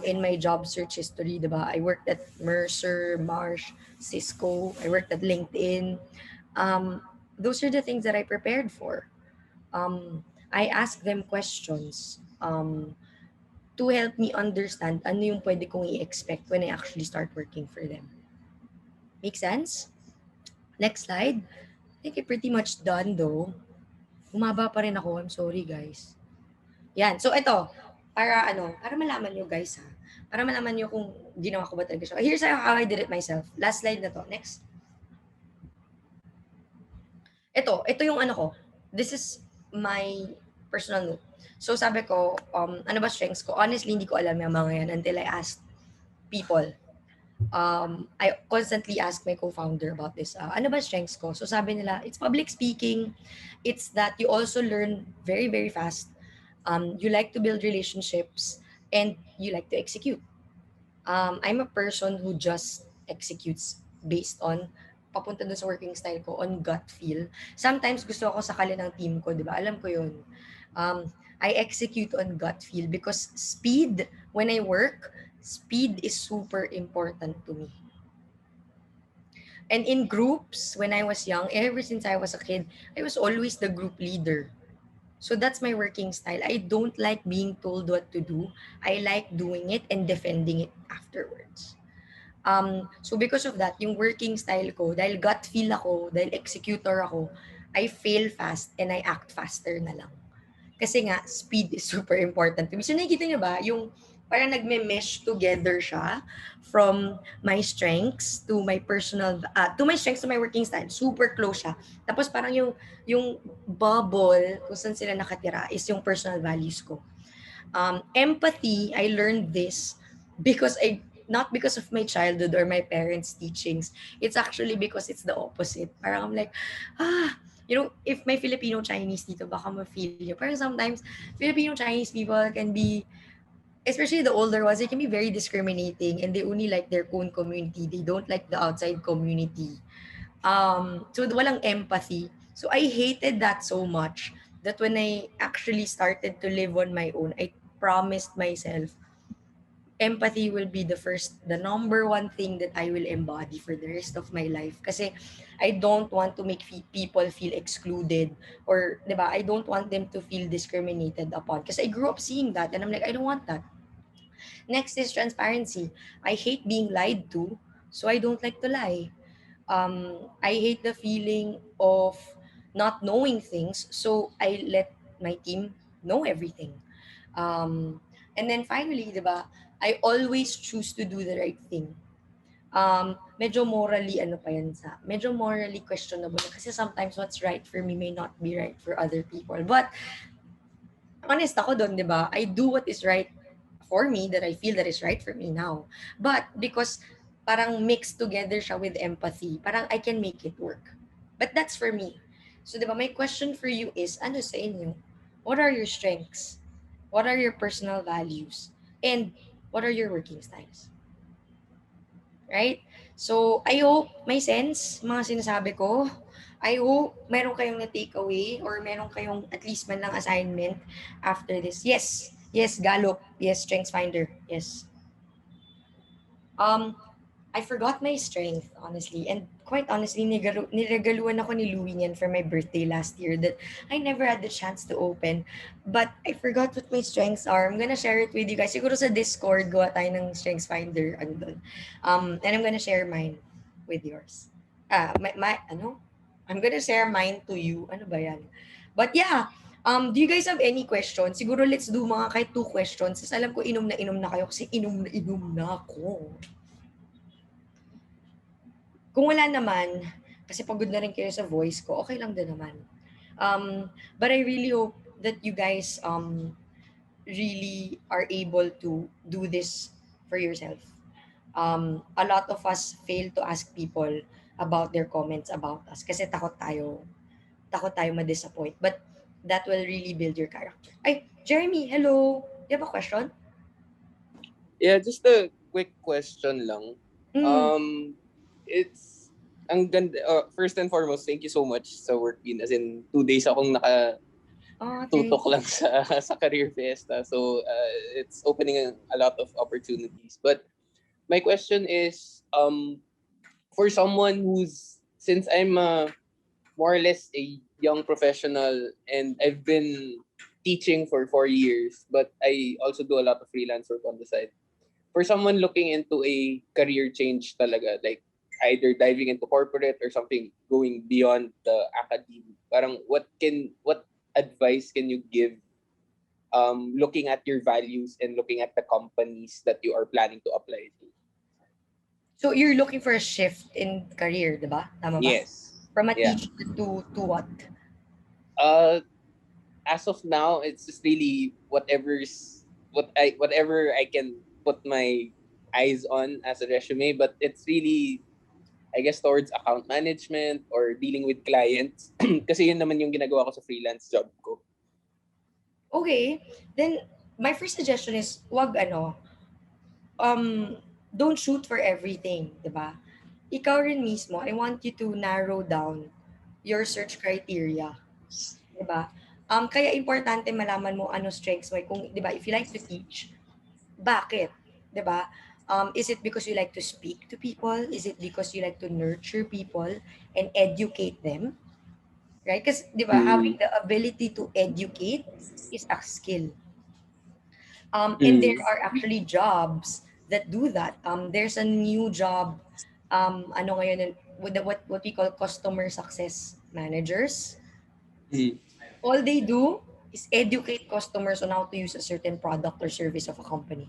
in my job search history, di ba? I worked at Mercer, Marsh, Cisco. I worked at LinkedIn. Those are the things that I prepared for. I ask them questions to help me understand ano yung pwede kong i-expect when I actually start working for them. Make sense? Next slide. I think I'm pretty much done though. Humaba pa rin ako. I'm sorry guys. Yan. So ito, para malaman nyo guys ha. Para malaman nyo kung ginawa ko ba talaga siya. Here's how I did it myself. Last slide na to. Next. Ito yung ano ko. This is my personal note. So sabi ko, ano ba strengths ko? Honestly, hindi ko alam yung mga yan until I asked people. I constantly ask my co-founder about this. Ano ba strengths ko? So sabi nila, it's public speaking. It's that you also learn very, very fast. You like to build relationships and you like to execute. I'm a person who just executes based on papunta dun sa working style ko on gut feel. Sometimes gusto ako sakalin ng team ko, 'di ba? Alam ko 'yun. I execute on gut feel because speed when I work, speed is super important to me. And in groups, when I was young, ever since I was a kid, I was always the group leader. So that's my working style. I don't like being told what to do. I like doing it and defending it afterwards. So because of that, yung working style ko, dahil gut feel ako, dahil executor ako, I fail fast and I act faster na lang. Kasi nga, speed is super important to me. So nakikita niyo ba, yung parang nagme-mesh together siya from my strengths to my personal, to my strengths to my working style. Super close siya. Tapos parang yung bubble kung saan sila nakatira is yung personal values ko. Empathy, I learned this because not because of my childhood or my parents' teachings. It's actually because it's the opposite. Parang I'm like, if may Filipino Chinese dito, baka ma-feel nyo. Parang sometimes, Filipino Chinese people can be, especially the older ones, they can be very discriminating and they only like their own community. They don't like the outside community. So walang empathy. So I hated that so much that when I actually started to live on my own, I promised myself empathy will be the number one thing that I will embody for the rest of my life. Kasi I don't want to make people feel excluded or, di ba, I don't want them to feel discriminated upon. Because I grew up seeing that and I'm like, I don't want that. Next is transparency. I hate being lied to, so I don't like to lie. I hate the feeling of not knowing things, so I let my team know everything. And then finally, di ba, I always choose to do the right thing. Medyo morally, ano pa yan medyo morally questionable kasi sometimes what's right for me may not be right for other people. But honest ako doon, di ba? I do what is right for me that I feel that is right for me now. But because parang mixed together siya with empathy, parang I can make it work. But that's for me. So, di ba, my question for you is, ano sa inyo? What are your strengths? What are your personal values? And what are your working styles? Right? So, I hope may sense mga sinasabi ko. I hope meron kayong na-take away or meron kayong at least man lang assignment after this. Yes. Yes, Gallup. Yes, Strengths Finder. Yes. Um, I forgot my strength, honestly. And quite honestly, niregaluan ako ni Louie niyan for my birthday last year that I never had the chance to open. But I forgot what my strengths are. I'm gonna share it with you guys. Siguro sa Discord, gawa tayo ng Strengths Finder. Ano dun. And I'm gonna share mine with yours. I'm gonna share mine to you. Ano ba yan? But yeah, do you guys have any questions? Siguro let's do mga kahit 2 questions. Kasi alam ko inom na kayo kasi inom na ako. Kung wala naman, kasi pagod na rin kayo sa voice ko, okay lang din naman. But I really hope that you guys really are able to do this for yourself. A lot of us fail to ask people about their comments about us kasi takot tayo ma-disappoint. But that will really build your character. Ay, Jeremy, hello. Do you have a question? Yeah, just a quick question lang. Mm. It's ang ganda. First and foremost, thank you so much sa Workbean. As in, 2 days akong Oh, thank nakatutok lang sa Career Fiesta. So, it's opening a lot of opportunities. But my question is, for someone since I'm more or less a young professional and I've been teaching for 4 years, but I also do a lot of freelance work on the side. For someone looking into a career change talaga, like either diving into corporate or something going beyond the academy, parang what advice can you give looking at your values and looking at the companies that you are planning to apply to? So you're looking for a shift in career, di ba? Tama ba? Yes. From a Yeah. teacher to what? As of now, it's just really whatever I can put my eyes on as a resume, but it's really, I guess, towards account management or dealing with clients. Kasi yun naman yung ginagawa ko sa freelance job ko. Okay. Then my first suggestion is don't shoot for everything, 'di ba? ikaw rin mismo, I want you to narrow down your search criteria. 'Di ba? Kaya importante malaman mo ano strengths mo, kung 'di ba, if you like to teach, bakit? 'Di ba? Is it because you like to speak to people? Is it because you like to nurture people and educate them? Right? Because 'di ba, having Mm. the ability to educate is a skill. And there Mm. are actually jobs that do that. There's a new job, ano ngayon, with what we call customer success managers. Mm. All they do is educate customers on how to use a certain product or service of a company.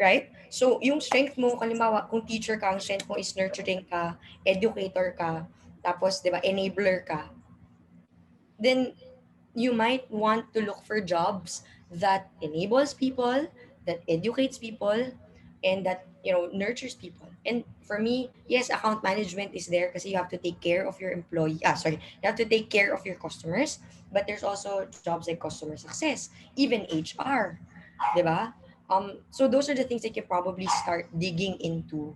Right? So, yung strength mo, kalimbawa, kung teacher ka, ang strength mo is nurturing ka, educator ka, tapos, di ba, enabler ka, then you might want to look for jobs that enables people, that educates people, and that nurtures people. And for me, yes, account management is there because you have to take care of your employee. You have to take care of your customers. But there's also jobs like customer success, even HR, diba? So those are the things that you probably start digging into.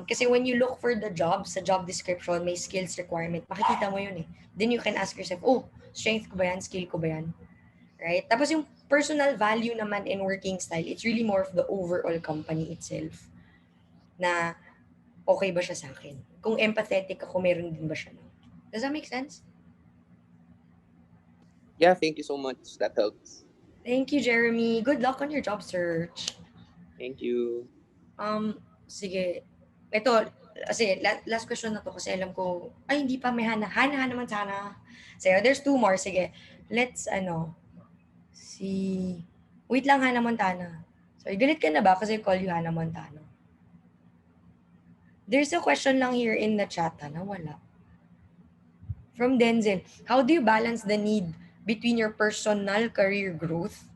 Kasi when you look for the job, sa job description, may skills requirement, makikita mo yun eh. Then you can ask yourself, oh, strength ko ba yan? Skill ko ba yan? Right? Tapos yung personal value naman in working style, it's really more of the overall company itself. Na okay ba siya sa akin? Kung empathetic ako, meron din ba siya? Does that make sense? Yeah, thank you so much. That helps. Thank you, Jeremy. Good luck on your job search. Thank you. Sige. Ito, kasi last question na to kasi alam ko, ay hindi pa, may Hana. Hana naman sana. Sige, there's two more. Sige. Let's, si... Wait lang, Hana Montana. Sorry, galit ka na ba kasi call you Hana Montana? There's a question lang here in the chat, na wala. From Denzel, how do you balance the need between your personal career growth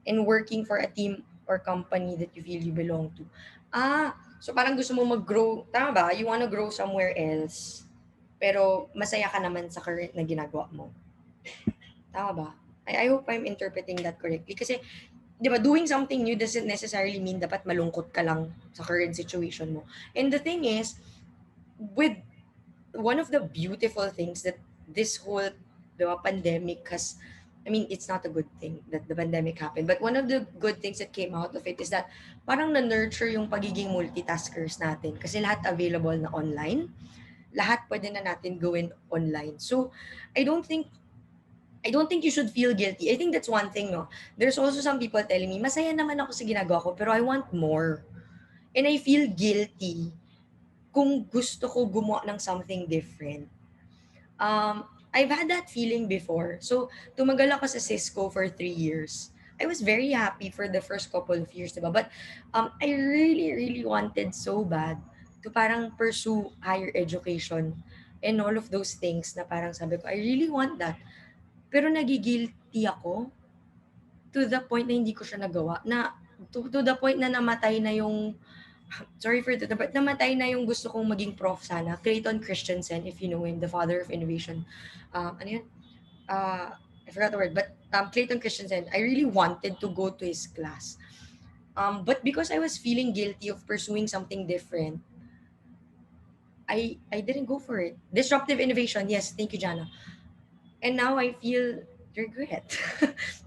and working for a team or company that you feel you belong to? So parang gusto mo mag-grow, tama ba? You wanna grow somewhere else, pero masaya ka naman sa current na ginagawa mo. Tama ba? I hope I'm interpreting that correctly. Kasi, di ba, doing something new doesn't necessarily mean dapat malungkot ka lang sa current situation mo. And the thing is, with one of the beautiful things that this whole, di ba, pandemic has, I mean, it's not a good thing that the pandemic happened, but one of the good things that came out of it is that parang na-nurture yung pagiging multitaskers natin kasi lahat available na online, lahat pwede na natin gawin online. So, I don't think I don't think you should feel guilty. I think that's one thing, no? There's also some people telling me, masaya naman ako sa ginagawa ko, pero I want more. And I feel guilty kung gusto ko gumawa ng something different. I've had that feeling before. So, tumagal ako sa Cisco for 3 years. I was very happy for the first couple of years, diba? But I really, really wanted so bad to parang pursue higher education and all of those things na parang sabi ko, I really want that. Pero nagigilty ako to the point na hindi ko siya nagawa. Na to the point na namatay na yung sorry for that, but namatay na yung gusto kong maging prof sana. Clayton Christensen, if you know him, the father of innovation. Ano yun? I forgot the word, but Clayton Christensen, I really wanted to go to his class. But because I was feeling guilty of pursuing something different, I didn't go for it. Disruptive innovation, yes, thank you, Jana. And now I feel regret.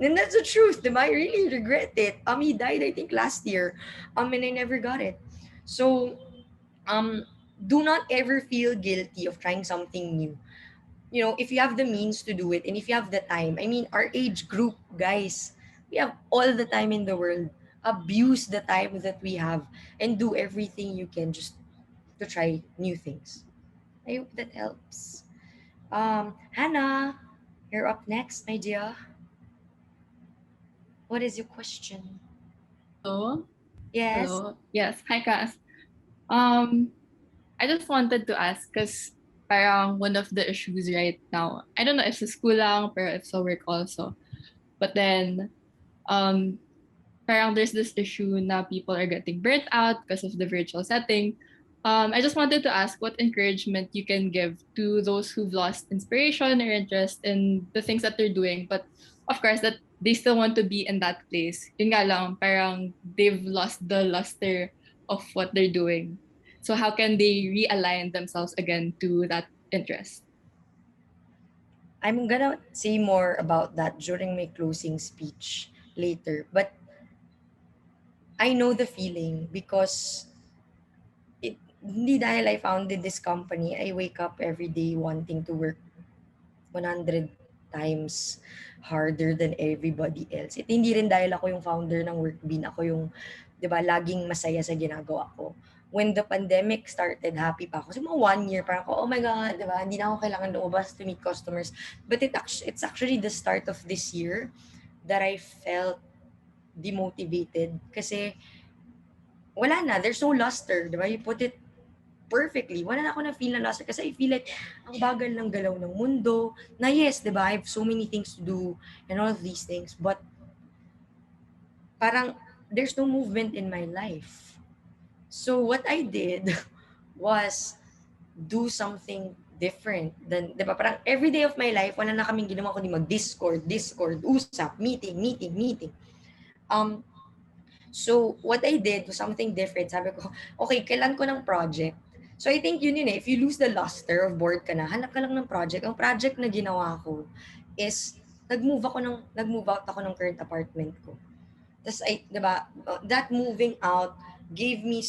And that's the truth, diba? I really regret it. He died, I think, last year. And I never got it. So, um, do not ever feel guilty of trying something new. If you have the means to do it and if you have the time, I mean, our age group, guys, we have all the time in the world. Abuse the time that we have and do everything you can just to try new things. I hope that helps. Hannah, you're up next, my dear. What is your question? Hello. Yes. Hello. Yes. Hi, Cass. Um, I just wanted to ask because parang one of the issues right now, I don't know if sa school lang, pero if sa work also. But then, um, parang there's this issue na people are getting burnt out because of the virtual setting. I just wanted to ask what encouragement you can give to those who've lost inspiration or interest in the things that they're doing, but of course that they still want to be in that place. Yun nga lang, parang they've lost the luster of what they're doing. So how can they realign themselves again to that interest? I'm gonna say more about that during my closing speech later. But I know the feeling because hindi dahil I founded this company, I wake up every day wanting to work 100 times harder than everybody else. Hindi rin dahil ako yung founder ng Workbean, ako yung, 'di ba, laging masaya sa ginagawa ko. When the pandemic started, happy pa ako. So, mga 1 year, parang ako, oh my God, 'di ba, hindi na ako kailangan lumabas to meet customers. But it's actually the start of this year that I felt demotivated kasi wala na, there's no luster, 'di ba? You put it perfectly. Wala na ako na feel na luster kasi I feel like ang bagal ng galaw ng mundo. Na yes, 'di ba? I have so many things to do and all of these things, but parang there's no movement in my life. So what I did was do something different than, 'di ba? Parang every day of my life wala na kaming ginawa kundi Discord, usap, meeting. Um So, what I did was something different. Sabi ko, okay, kailan ko ng project. So, I think yun eh. If you lose the luster of bored ka na, hanap ka lang ng project. Ang project na ginawa ko is, nag-move out ako ng current apartment ko. Tapos, diba, that moving out gave me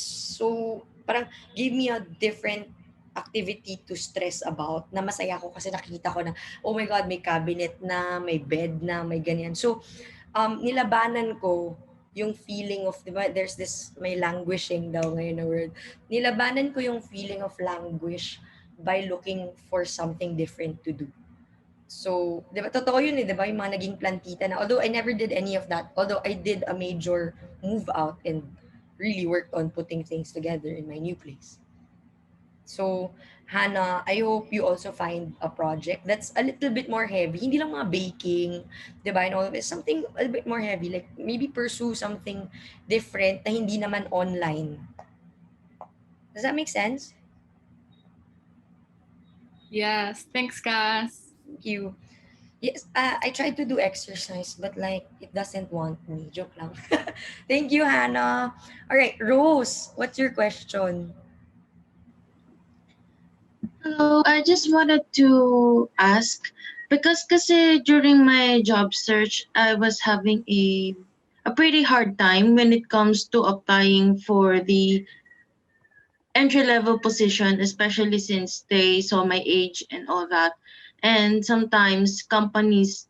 gave me a different activity to stress about na masaya ko kasi nakita ko na, oh my God, may cabinet na, may bed na, may ganyan. So, nilabanan ko yung feeling of, di ba, there's this, may languishing daw ngayon na word. Nilabanan ko yung feeling of languish by looking for something different to do. So, di ba, totoo yun eh, di ba, yung mga naging plantita na, although I never did any of that, although I did a major move out and really worked on putting things together in my new place. So, Hannah, I hope you also find a project that's a little bit more heavy. Hindi lang mga baking, di ba? And all of it. Something a little bit more heavy. Like, maybe pursue something different na hindi naman online. Does that make sense? Yes, thanks, Cass. Thank you. Yes, I tried to do exercise, but like, it doesn't want me. Joke lang. Thank you, Hannah. All right, Rose, what's your question? Hello, I just wanted to ask because kasi during my job search, I was having a pretty hard time when it comes to applying for the entry level position, especially since they saw my age and all that. And sometimes companies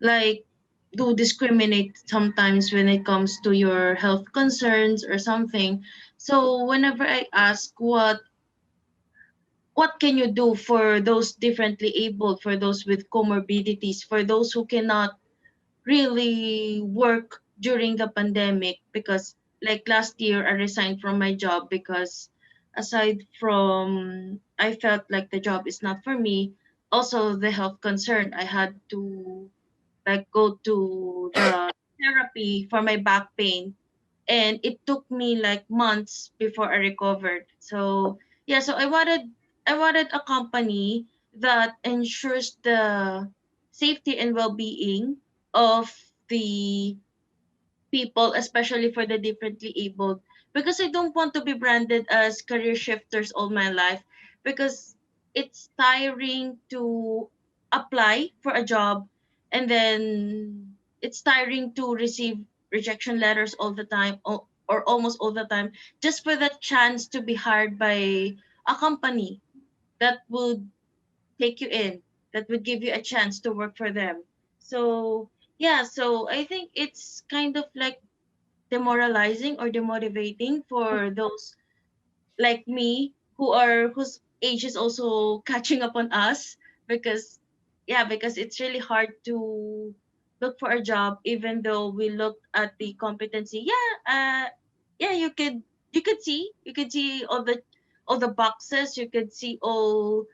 like do discriminate sometimes when it comes to your health concerns or something. So whenever I ask what can you do for those differently abled, for those with comorbidities, for those who cannot really work during the pandemic? Because like last year I resigned from my job because aside from I felt like the job is not for me, also the health concern, I had to like go to the therapy for my back pain, and it took me like months before I recovered. So yeah, so I wanted a company that ensures the safety and well-being of the people, especially for the differently abled, because I don't want to be branded as career shifters all my life, because it's tiring to apply for a job and then it's tiring to receive rejection letters all the time, or almost all the time, just for that chance to be hired by a company that would take you in, that would give you a chance to work for them. So yeah, so I think it's kind of like demoralizing or demotivating for those like me whose age is also catching up on us, because yeah, because it's really hard to look for a job even though we looked at the competency. Yeah, you could see all the boxes, you could see all,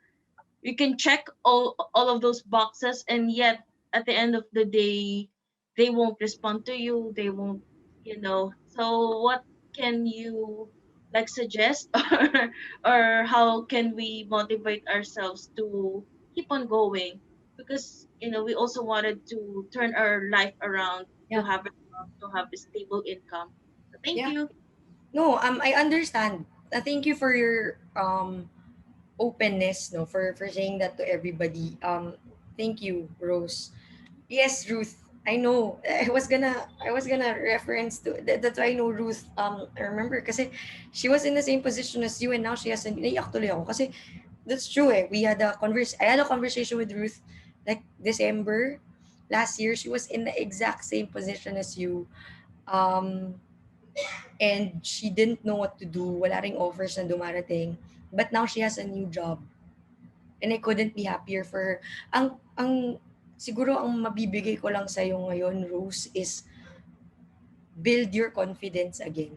you can check all of those boxes, and yet at the end of the day they won't respond to you, they won't, so what can you like suggest or how can we motivate ourselves to keep on going, because we also wanted to turn our life around, to Yeah, have a job, to have a stable income. So thank yeah. you. No, I understand. Thank you for your openness, no, for saying that to everybody. Thank you, Rose. Yes, Ruth. I know. I was gonna reference to that's why I know Ruth. I remember kasi she was in the same position as you and now she has an naiyak tuloy ako kasi that's true eh. I had a conversation with Ruth like December last year. She was in the exact same position as you. Um and she didn't know what to do. Wala ring offers na dumarating. But now she has a new job. And I couldn't be happier for her. Siguro ang mabibigay ko lang sa'yo ngayon, Rose, is build your confidence again.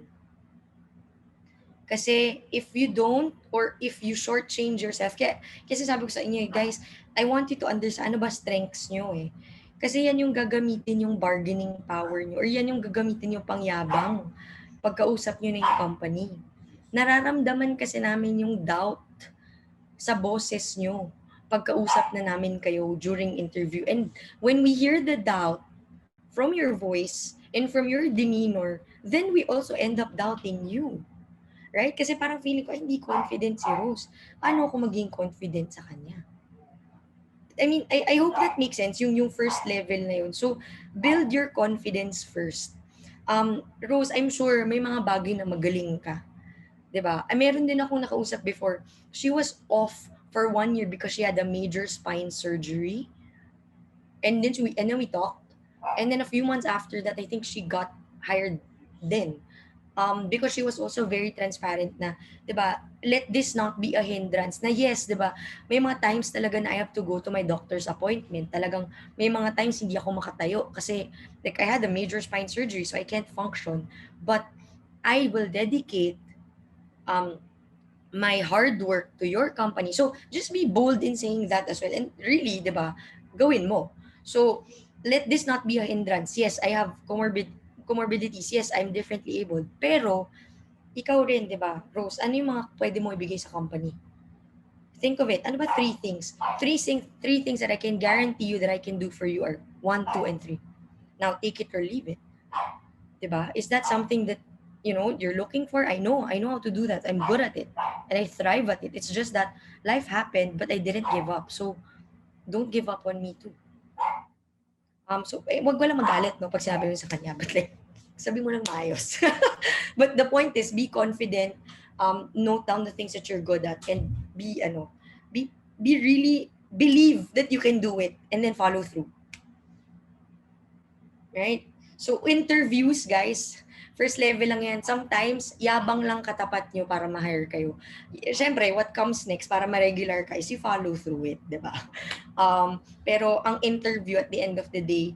Kasi if you don't, or if you shortchange yourself, kasi sabi ko sa inyo, guys, I want you to understand ano ba strengths nyo eh. Kasi yan yung gagamitin yung bargaining power nyo, or yan yung gagamitin yung pangyabang pagkausap nyo na yung company. Nararamdaman kasi namin yung doubt sa boses nyo pagkausap na namin kayo during interview. And when we hear the doubt from your voice and from your demeanor, then we also end up doubting you. Right? Kasi parang feeling ko, hindi confident si Rose. Paano ako maging confident sa kanya? I mean, I hope that makes sense, yung first level na yun. So, build your confidence first. Rose, I'm sure may mga bagay na magaling ka. 'Di ba? Meron din akong nakausap before. She was off for 1 year because she had a major spine surgery. And then we talked. And then a few months after that, I think she got hired then. Because she was also very transparent na, 'di ba? Let this not be a hindrance. Na yes, 'di ba? May mga times talaga na I have to go to my doctor's appointment. Talagang may mga times hindi ako makatayo kasi like I had a major spine surgery so I can't function. But I will dedicate um my hard work to your company. So just be bold in saying that as well. And really, 'di ba? Gawin mo. So let this not be a hindrance. Yes, I have comorbidities. Yes, I'm differently abled. Pero ikaw rin, 'di ba? Rose, ano yung mga pwede mo ibigay sa company? Think of it. Ano ba three things? Three things that I can guarantee you that I can do for you are 1, 2, and 3. Now take it or leave it. 'Di ba? Is that something that you're looking for? I know how to do that. I'm good at it. And I thrive at it. It's just that life happened, but I didn't give up. So don't give up on me too. Wag lang magalit, no, pag sinabi mo sa kanya. But like, sabi mo lang maayos. But the point is, be confident, note down the things that you're good at, and be really, believe that you can do it, and then follow through. Right? So, interviews, guys, first level lang yan. Sometimes, yabang lang katapat nyo para ma-hire kayo. Siyempre, what comes next para ma-regular ka is you follow through it, di ba? Pero, ang interview at the end of the day,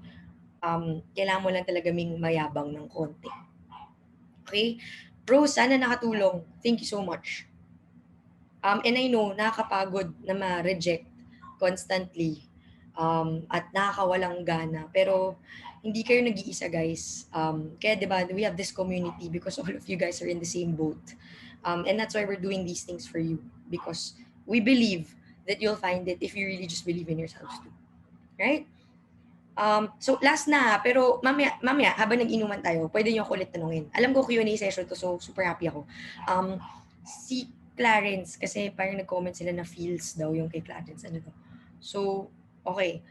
kailangan mo lang talaga mayabang ng konti. Okay? Bro, sana nakatulong. Thank you so much. And I know, nakakapagod na ma-reject constantly at nakakawalang gana. Pero, hindi kayo nag-iisa, guys. Kaya, di ba, we have this community because all of you guys are in the same boat. And that's why we're doing these things for you. Because we believe that you'll find it if you really just believe in yourselves too. Right? So, last na, pero mamaya habang nag-inuman tayo, pwede nyo ako ulit tanungin. Alam ko Q&A session to, so super happy ako. Si Clarence, kasi parang nag-comment sila na feels daw yung kay Clarence. Ano to? So, okay.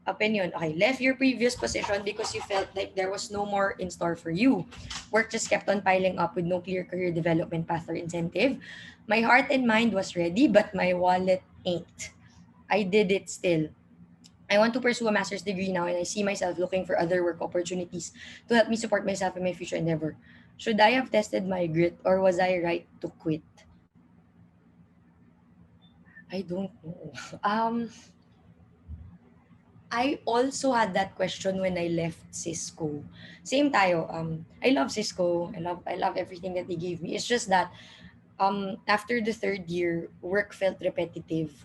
Opinion. Okay, left your previous position because you felt like there was no more in store for you. Work just kept on piling up with no clear career development path or incentive. My heart and mind was ready, but my wallet ain't. I did it still. I want to pursue a master's degree now and I see myself looking for other work opportunities to help me support myself in my future endeavor. Should I have tested my grit or was I right to quit? I don't know. I also had that question when I left Cisco. Same tayo. I love Cisco. I love everything that they gave me. It's just that after the third year, work felt repetitive.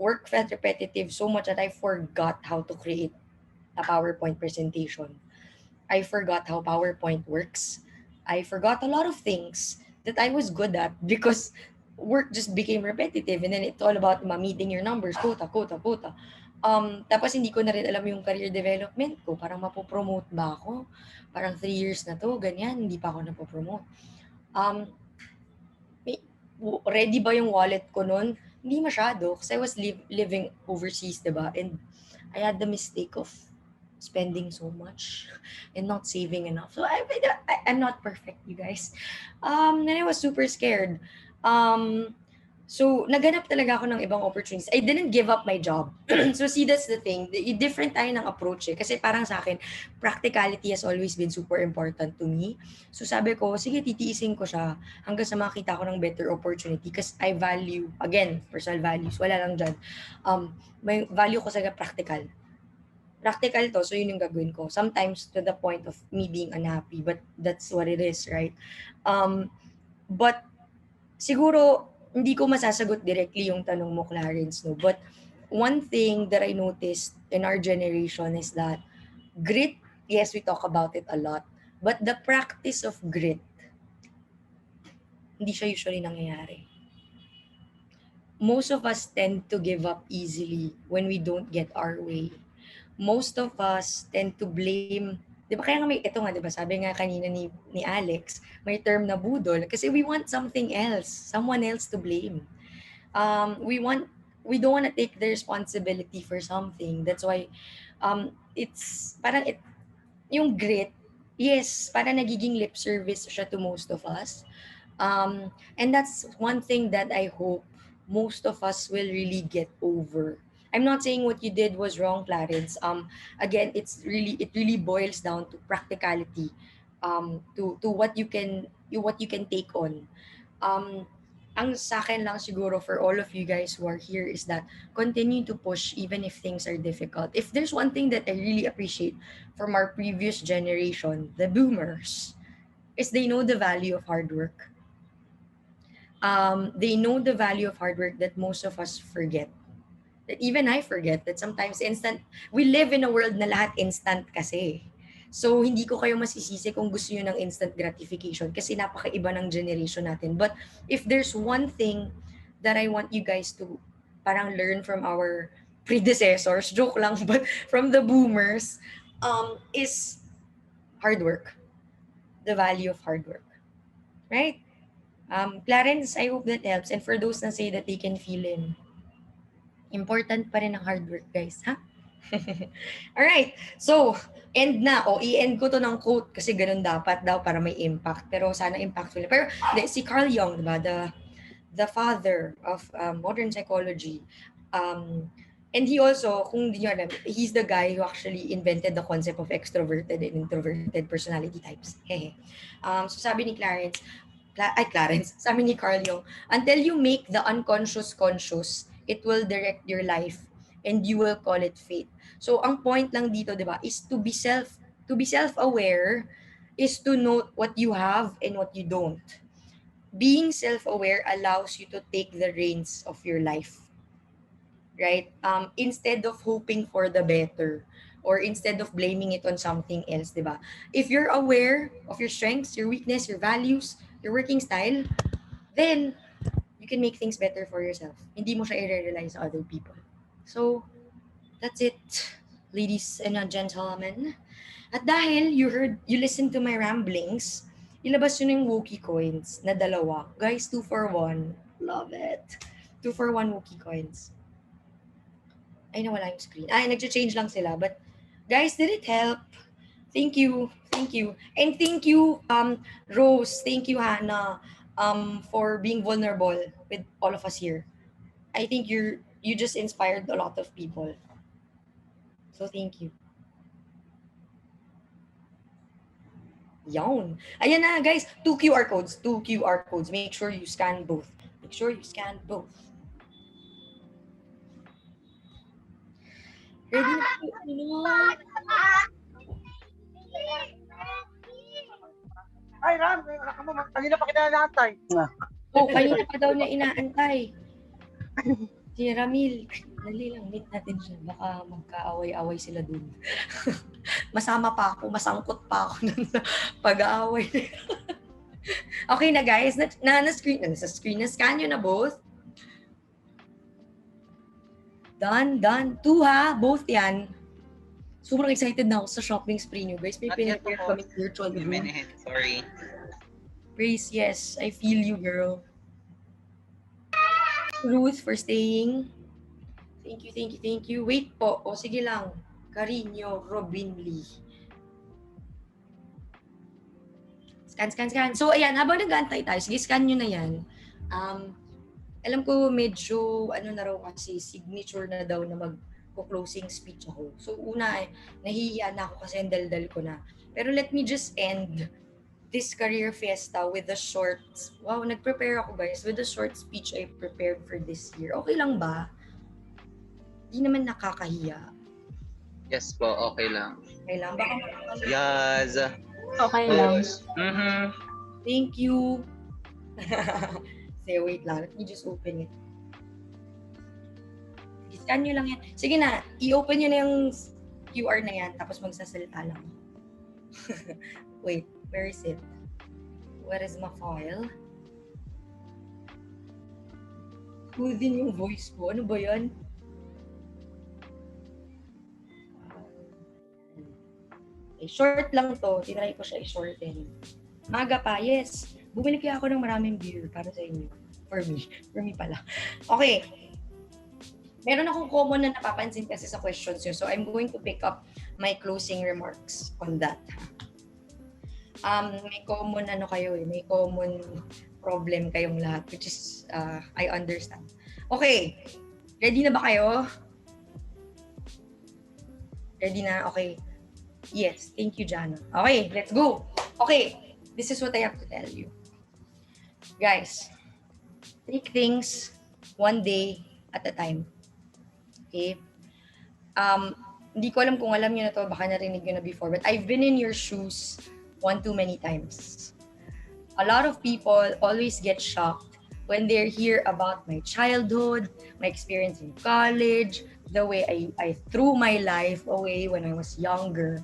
Work felt repetitive so much that I forgot how to create a PowerPoint presentation. I forgot how PowerPoint works. I forgot a lot of things that I was good at because work just became repetitive and then it's all about meeting your numbers, quota, quota, quota. Tapos hindi ko na rin alam yung career development ko. Parang mapopromote ba ako? Parang 3 years na to, ganyan, hindi pa ako napopromote. ready ba yung wallet ko nun? Hindi masyado kasi I was living overseas, diba? And I had the mistake of spending so much and not saving enough. So I'm not perfect, you guys. And I was super scared. So, naganap talaga ako ng ibang opportunities. I didn't give up my job. So, see, that's the thing. Different tayo ng approach eh. Kasi parang sa akin, practicality has always been super important to me. So, sabi ko, sige, titiisin ko siya hanggang sa makita ko ng better opportunity because I value, again, personal values, wala lang dyan. May value ko sa practical. Practical to, so yun yung gagawin ko. Sometimes to the point of me being unhappy, but that's what it is, right? But siguro, hindi ko masasagot directly yung tanong mo, Clarence, no? But one thing that I noticed in our generation is that grit, yes, we talk about it a lot, but the practice of grit, hindi siya usually nangyayari. Most of us tend to give up easily when we don't get our way. Most of us tend to blame, di ba kaya nga may, ito nga, di ba, sabi nga kanina ni Alex, may term na budol, kasi we want something else, someone else to blame. We don't want to take the responsibility for something. That's why, it's, parang yung grit, yes, parang nagiging lip service siya to most of us. And that's one thing that I hope most of us will really get over. I'm not saying what you did was wrong, Clarence. Again, it really boils down to practicality, to what you can take on. Ang sa akin lang siguro for all of you guys who are here is that continue to push even if things are difficult. If there's one thing that I really appreciate from our previous generation, the boomers, is they know the value of hard work. They know the value of hard work that most of us forget. That even I forget that sometimes we live in a world na lahat instant kasi. So, hindi ko kayo masisisi kung gusto nyo ng instant gratification kasi napakaiba ng generation natin. But if there's one thing that I want you guys to parang learn from our predecessors, joke lang, but from the boomers, is hard work. The value of hard work. Right? Clarence, I hope that helps. And for those na say that they can feel in, important pa rin ang hard work, guys, ha? Alright, so, end na. O, i-end ko to ng quote kasi ganun dapat daw para may impact. Pero sana impactful. Pero si Carl Jung, diba? The father of modern psychology. And he also, kung di nyo alam, he's the guy who actually invented the concept of extroverted and introverted personality types. So sabi ni Clarence, sabi ni Carl Jung, until you make the unconscious conscious, it will direct your life and you will call it fate. So ang point lang dito, 'di ba, is to be self-aware is to know what you have and what you don't. Being self-aware allows you to take the reins of your life. Right? Instead of hoping for the better or instead of blaming it on something else, 'di ba? If you're aware of your strengths, your weakness, your values, your working style, then you can make things better for yourself. Hindi mo siya i-rely sa other people. So, that's it, ladies and gentlemen. At dahil you listened to my ramblings, ilabas yun yung Wookie coins na 2. Guys, 2 for 1. Love it. 2 for 1 Wookie coins. Ay, nawala yung screen. Ay, nag-change lang sila. But, guys, did it help? Thank you. Thank you. And thank you, Rose. Thank you, Hannah, for being vulnerable with all of us here. I think you just inspired a lot of people. So, thank you. Yawn. Ayan na, guys. 2 QR codes. 2 QR codes. Make sure you scan both. Make sure you scan both. Ready na po. Ay, Ram, kanina pa kita naantay. Oh, kanina pa daw niya inaantay. Si Ramil, dali lang, meet natin siya. Baka magkaaway-away sila dun. Masama pa ako, masangkot pa ako dun sa pag-aaway. Okay na guys, na-screen, na-scan nyo na both. Done. 2 ha, both yan. Sobrang excited na ako sa shopping spree nyo guys. May pinag-air kami virtual room. Sorry. Praise, yes, I feel you, girl. Ruth, for staying. Thank you, thank you, thank you. Wait po. O, sige lang. Carino Robin Lee. Scan, scan, scan. So, ayan, habang nag-aantay tayo, sige, scan nyo na yan. Alam ko medyo, ano na raw kasi, signature na daw na mag-closing speech ako. So, una, nahihiya na ako kasi ang daldal ko na. Pero let me just end this Career Fiesta with a short, wow, nag-prepare ako guys, with a short speech I prepared for this year. Okay lang ba? Di naman nakakahiya. Yes po, okay lang. Okay lang. Baka Yes. Okay lang. Mm-hmm. thank you. Say, wait lang. Let me just open it. Scan nyo lang yan. Sige na, i-open nyo na yung QR na yan, tapos magsasalita lang. Wait, where is it? Where is my file? Soothing yung voice ko. Ano ba yan? Short lang to. Tinry ko siya i-shorten. Maga pa, yes. Bumili kaya ako ng maraming beer para sa inyo. For me. For me pala. Okay. Meron akong common na napapansin kasi sa questions nyo. So, I'm going to pick up my closing remarks on that. May common ano kayo eh. May common problem kayong lahat, which is, I understand. Okay. Ready na ba kayo? Ready na? Okay. Yes. Thank you, Jana. Okay, let's go. Okay. This is what I have to tell you. Guys, take things one day at a time. Okay? Hindi ko alam kung alam nyo na to, baka narinig nyo na before, but I've been in your shoes one too many times. A lot of people always get shocked when they hear about my childhood, my experience in college, the way I threw my life away when I was younger.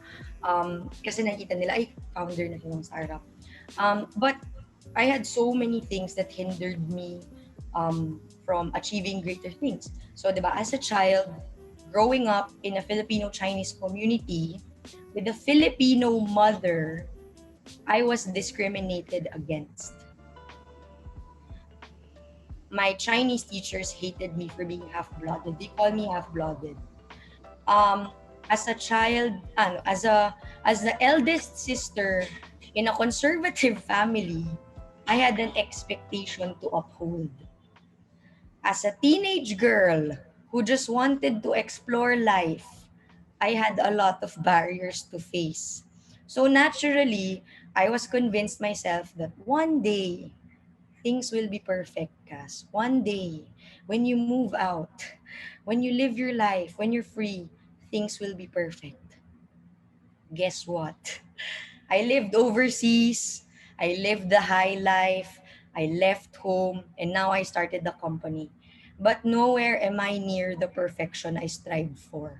Kasi nakita nila, ay, founder na siya ng startup. But I had so many things that hindered me from achieving greater things. So, diba, as a child, growing up in a Filipino-Chinese community with a Filipino mother, I was discriminated against. My Chinese teachers hated me for being half-blooded. They call me half-blooded. As a child, as the eldest sister in a conservative family, I had an expectation to uphold. As a teenage girl who just wanted to explore life, I had a lot of barriers to face. So naturally, I was convinced myself that one day, things will be perfect, Cass. One day, when you move out, when you live your life, when you're free, things will be perfect. Guess what? I lived overseas. I lived the high life. I left home, and now I started the company. But nowhere am I near the perfection I strived for.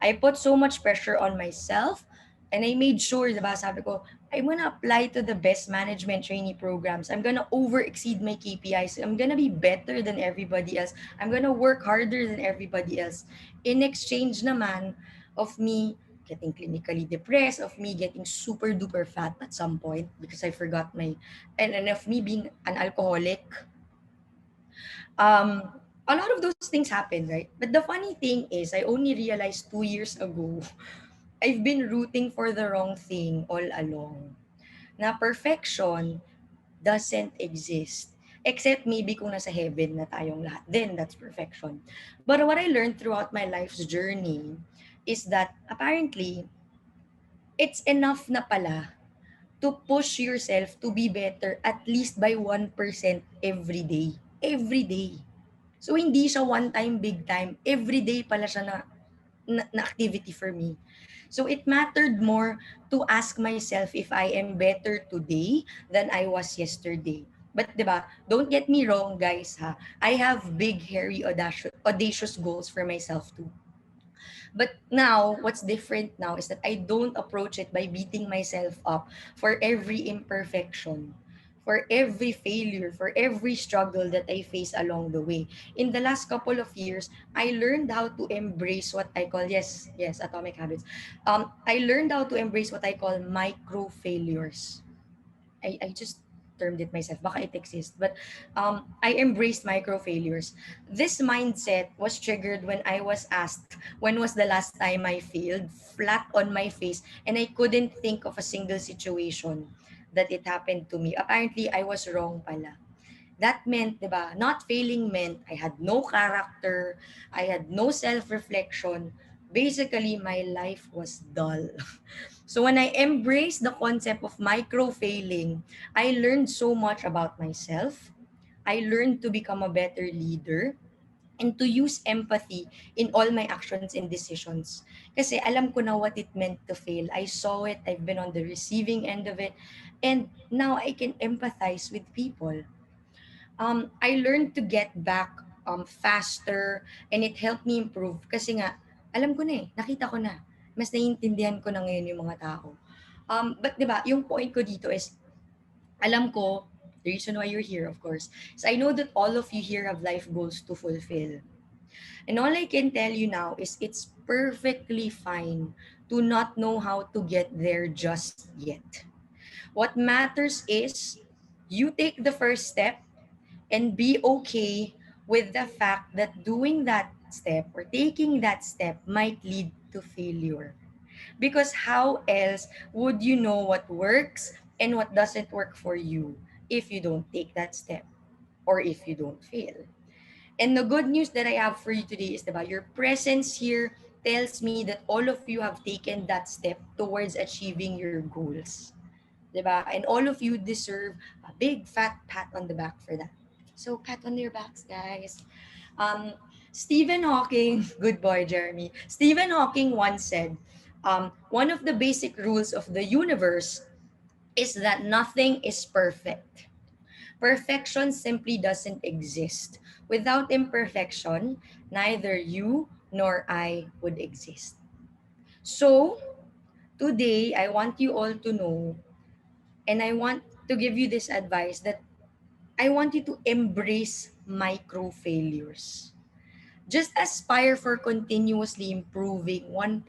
I put so much pressure on myself, and I made sure, diba, sabi ko, I'm gonna apply to the best management trainee programs. I'm gonna over-exceed my KPIs. I'm gonna be better than everybody else. I'm gonna work harder than everybody else. In exchange naman of me getting clinically depressed, of me getting super duper fat at some point because I forgot and of me being an alcoholic. A lot of those things happen, right? But the funny thing is, I only realized 2 years ago, I've been rooting for the wrong thing all along. Na perfection doesn't exist. Except maybe kung nasa heaven na tayong lahat, then that's perfection. But what I learned throughout my life's journey is that apparently, it's enough na pala to push yourself to be better at least by 1% every day. Every day. So, hindi siya one time, big time. Every day pala siya na activity for me. So, it mattered more to ask myself if I am better today than I was yesterday. But, diba, don't get me wrong, guys, ha? I have big, hairy, audacious goals for myself, too. But now, what's different now is that I don't approach it by beating myself up for every imperfection, for every failure, for every struggle that I face along the way. In the last couple of years, I learned how to embrace what I call, yes, Atomic Habits. I learned how to embrace what I call micro failures. I just termed it myself. Baka it exists. But I embraced micro failures. This mindset was triggered when I was asked, when was the last time I failed? Flat on my face. And I couldn't think of a single situation that it happened to me. Apparently, I was wrong pala. That meant, di ba, not failing meant I had no character, I had no self-reflection. Basically, my life was dull. So when I embraced the concept of micro-failing, I learned so much about myself. I learned to become a better leader and to use empathy in all my actions and decisions. Kasi alam ko na what it meant to fail. I saw it, I've been on the receiving end of it, and now I can empathize with people. I learned to get back faster, and it helped me improve kasi nga, alam ko na eh, nakita ko na. Mas naiintindihan ko na ngayon yung mga tao. But 'di ba, yung point ko dito is, alam ko, the reason why you're here, of course, is I know that all of you here have life goals to fulfill. And all I can tell you now is it's perfectly fine to not know how to get there just yet. What matters is you take the first step and be okay with the fact that doing that step or taking that step might lead to failure. Because how else would you know what works and what doesn't work for you if you don't take that step or if you don't fail? And the good news that I have for you today is that your presence here tells me that all of you have taken that step towards achieving your goals. Diba? And all of you deserve a big fat pat on the back for that. So pat on your backs, guys. Um, Stephen Hawking, good boy, Jeremy. Stephen Hawking once said, one of the basic rules of the universe is that nothing is perfect. Perfection simply doesn't exist. Without imperfection, neither you nor I would exist. So, today, I want you all to know, and I want to give you this advice that I want you to embrace micro failures. Just aspire for continuously improving 1%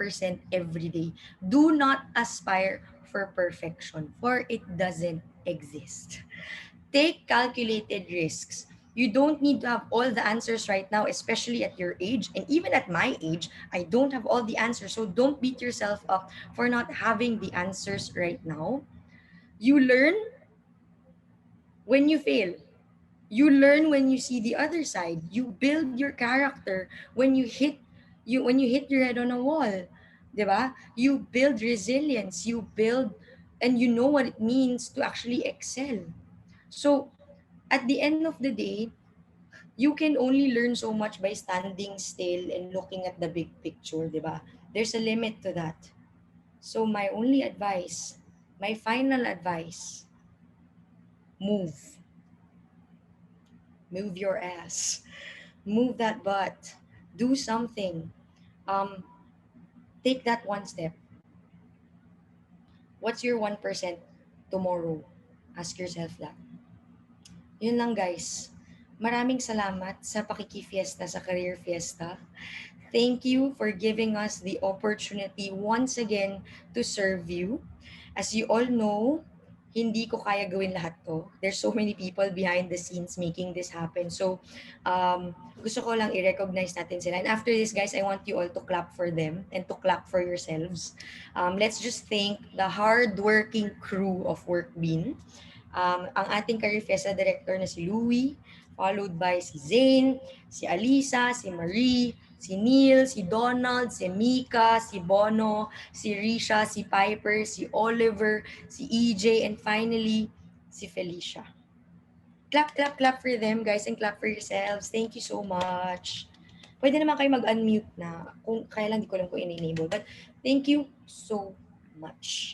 every day. Do not aspire for perfection, for it doesn't exist. Take calculated risks. You don't need to have all the answers right now, especially at your age. And even at my age, I don't have all the answers. So don't beat yourself up for not having the answers right now. You learn when you fail. You learn when you see the other side. You build your character when you hit your head on a wall. 'Di ba? You build resilience, you build, and you know what it means to actually excel. So, at the end of the day, you can only learn so much by standing still and looking at the big picture, 'di ba? There's a limit to that. So, my only advice, my final advice, move. Move your ass. Move that butt. Do something. Um, take that one step. What's your 1% tomorrow? Ask yourself that. Yun lang, guys. Maraming salamat sa pakikifiesta sa Career Fiesta. Thank you for giving us the opportunity once again to serve you. As you all know, hindi ko kaya gawin lahat to. There's so many people behind the scenes making this happen. So, gusto ko lang i-recognize natin sila. And after this, guys, I want you all to clap for them and to clap for yourselves. Let's just thank the hard-working crew of Workbean. Ang ating Career Fiesta director na si Louie, followed by si Zane, si Alisa, si Marie, si Neil, si Donald, si Mika, si Bono, si Risha, si Piper, si Oliver, si EJ, and finally, si Felicia. Clap, clap, clap for them, guys, and clap for yourselves. Thank you so much. Pwede naman kayo mag-unmute na. Kung kaya lang, di ko lang po in-enable. But thank you so much.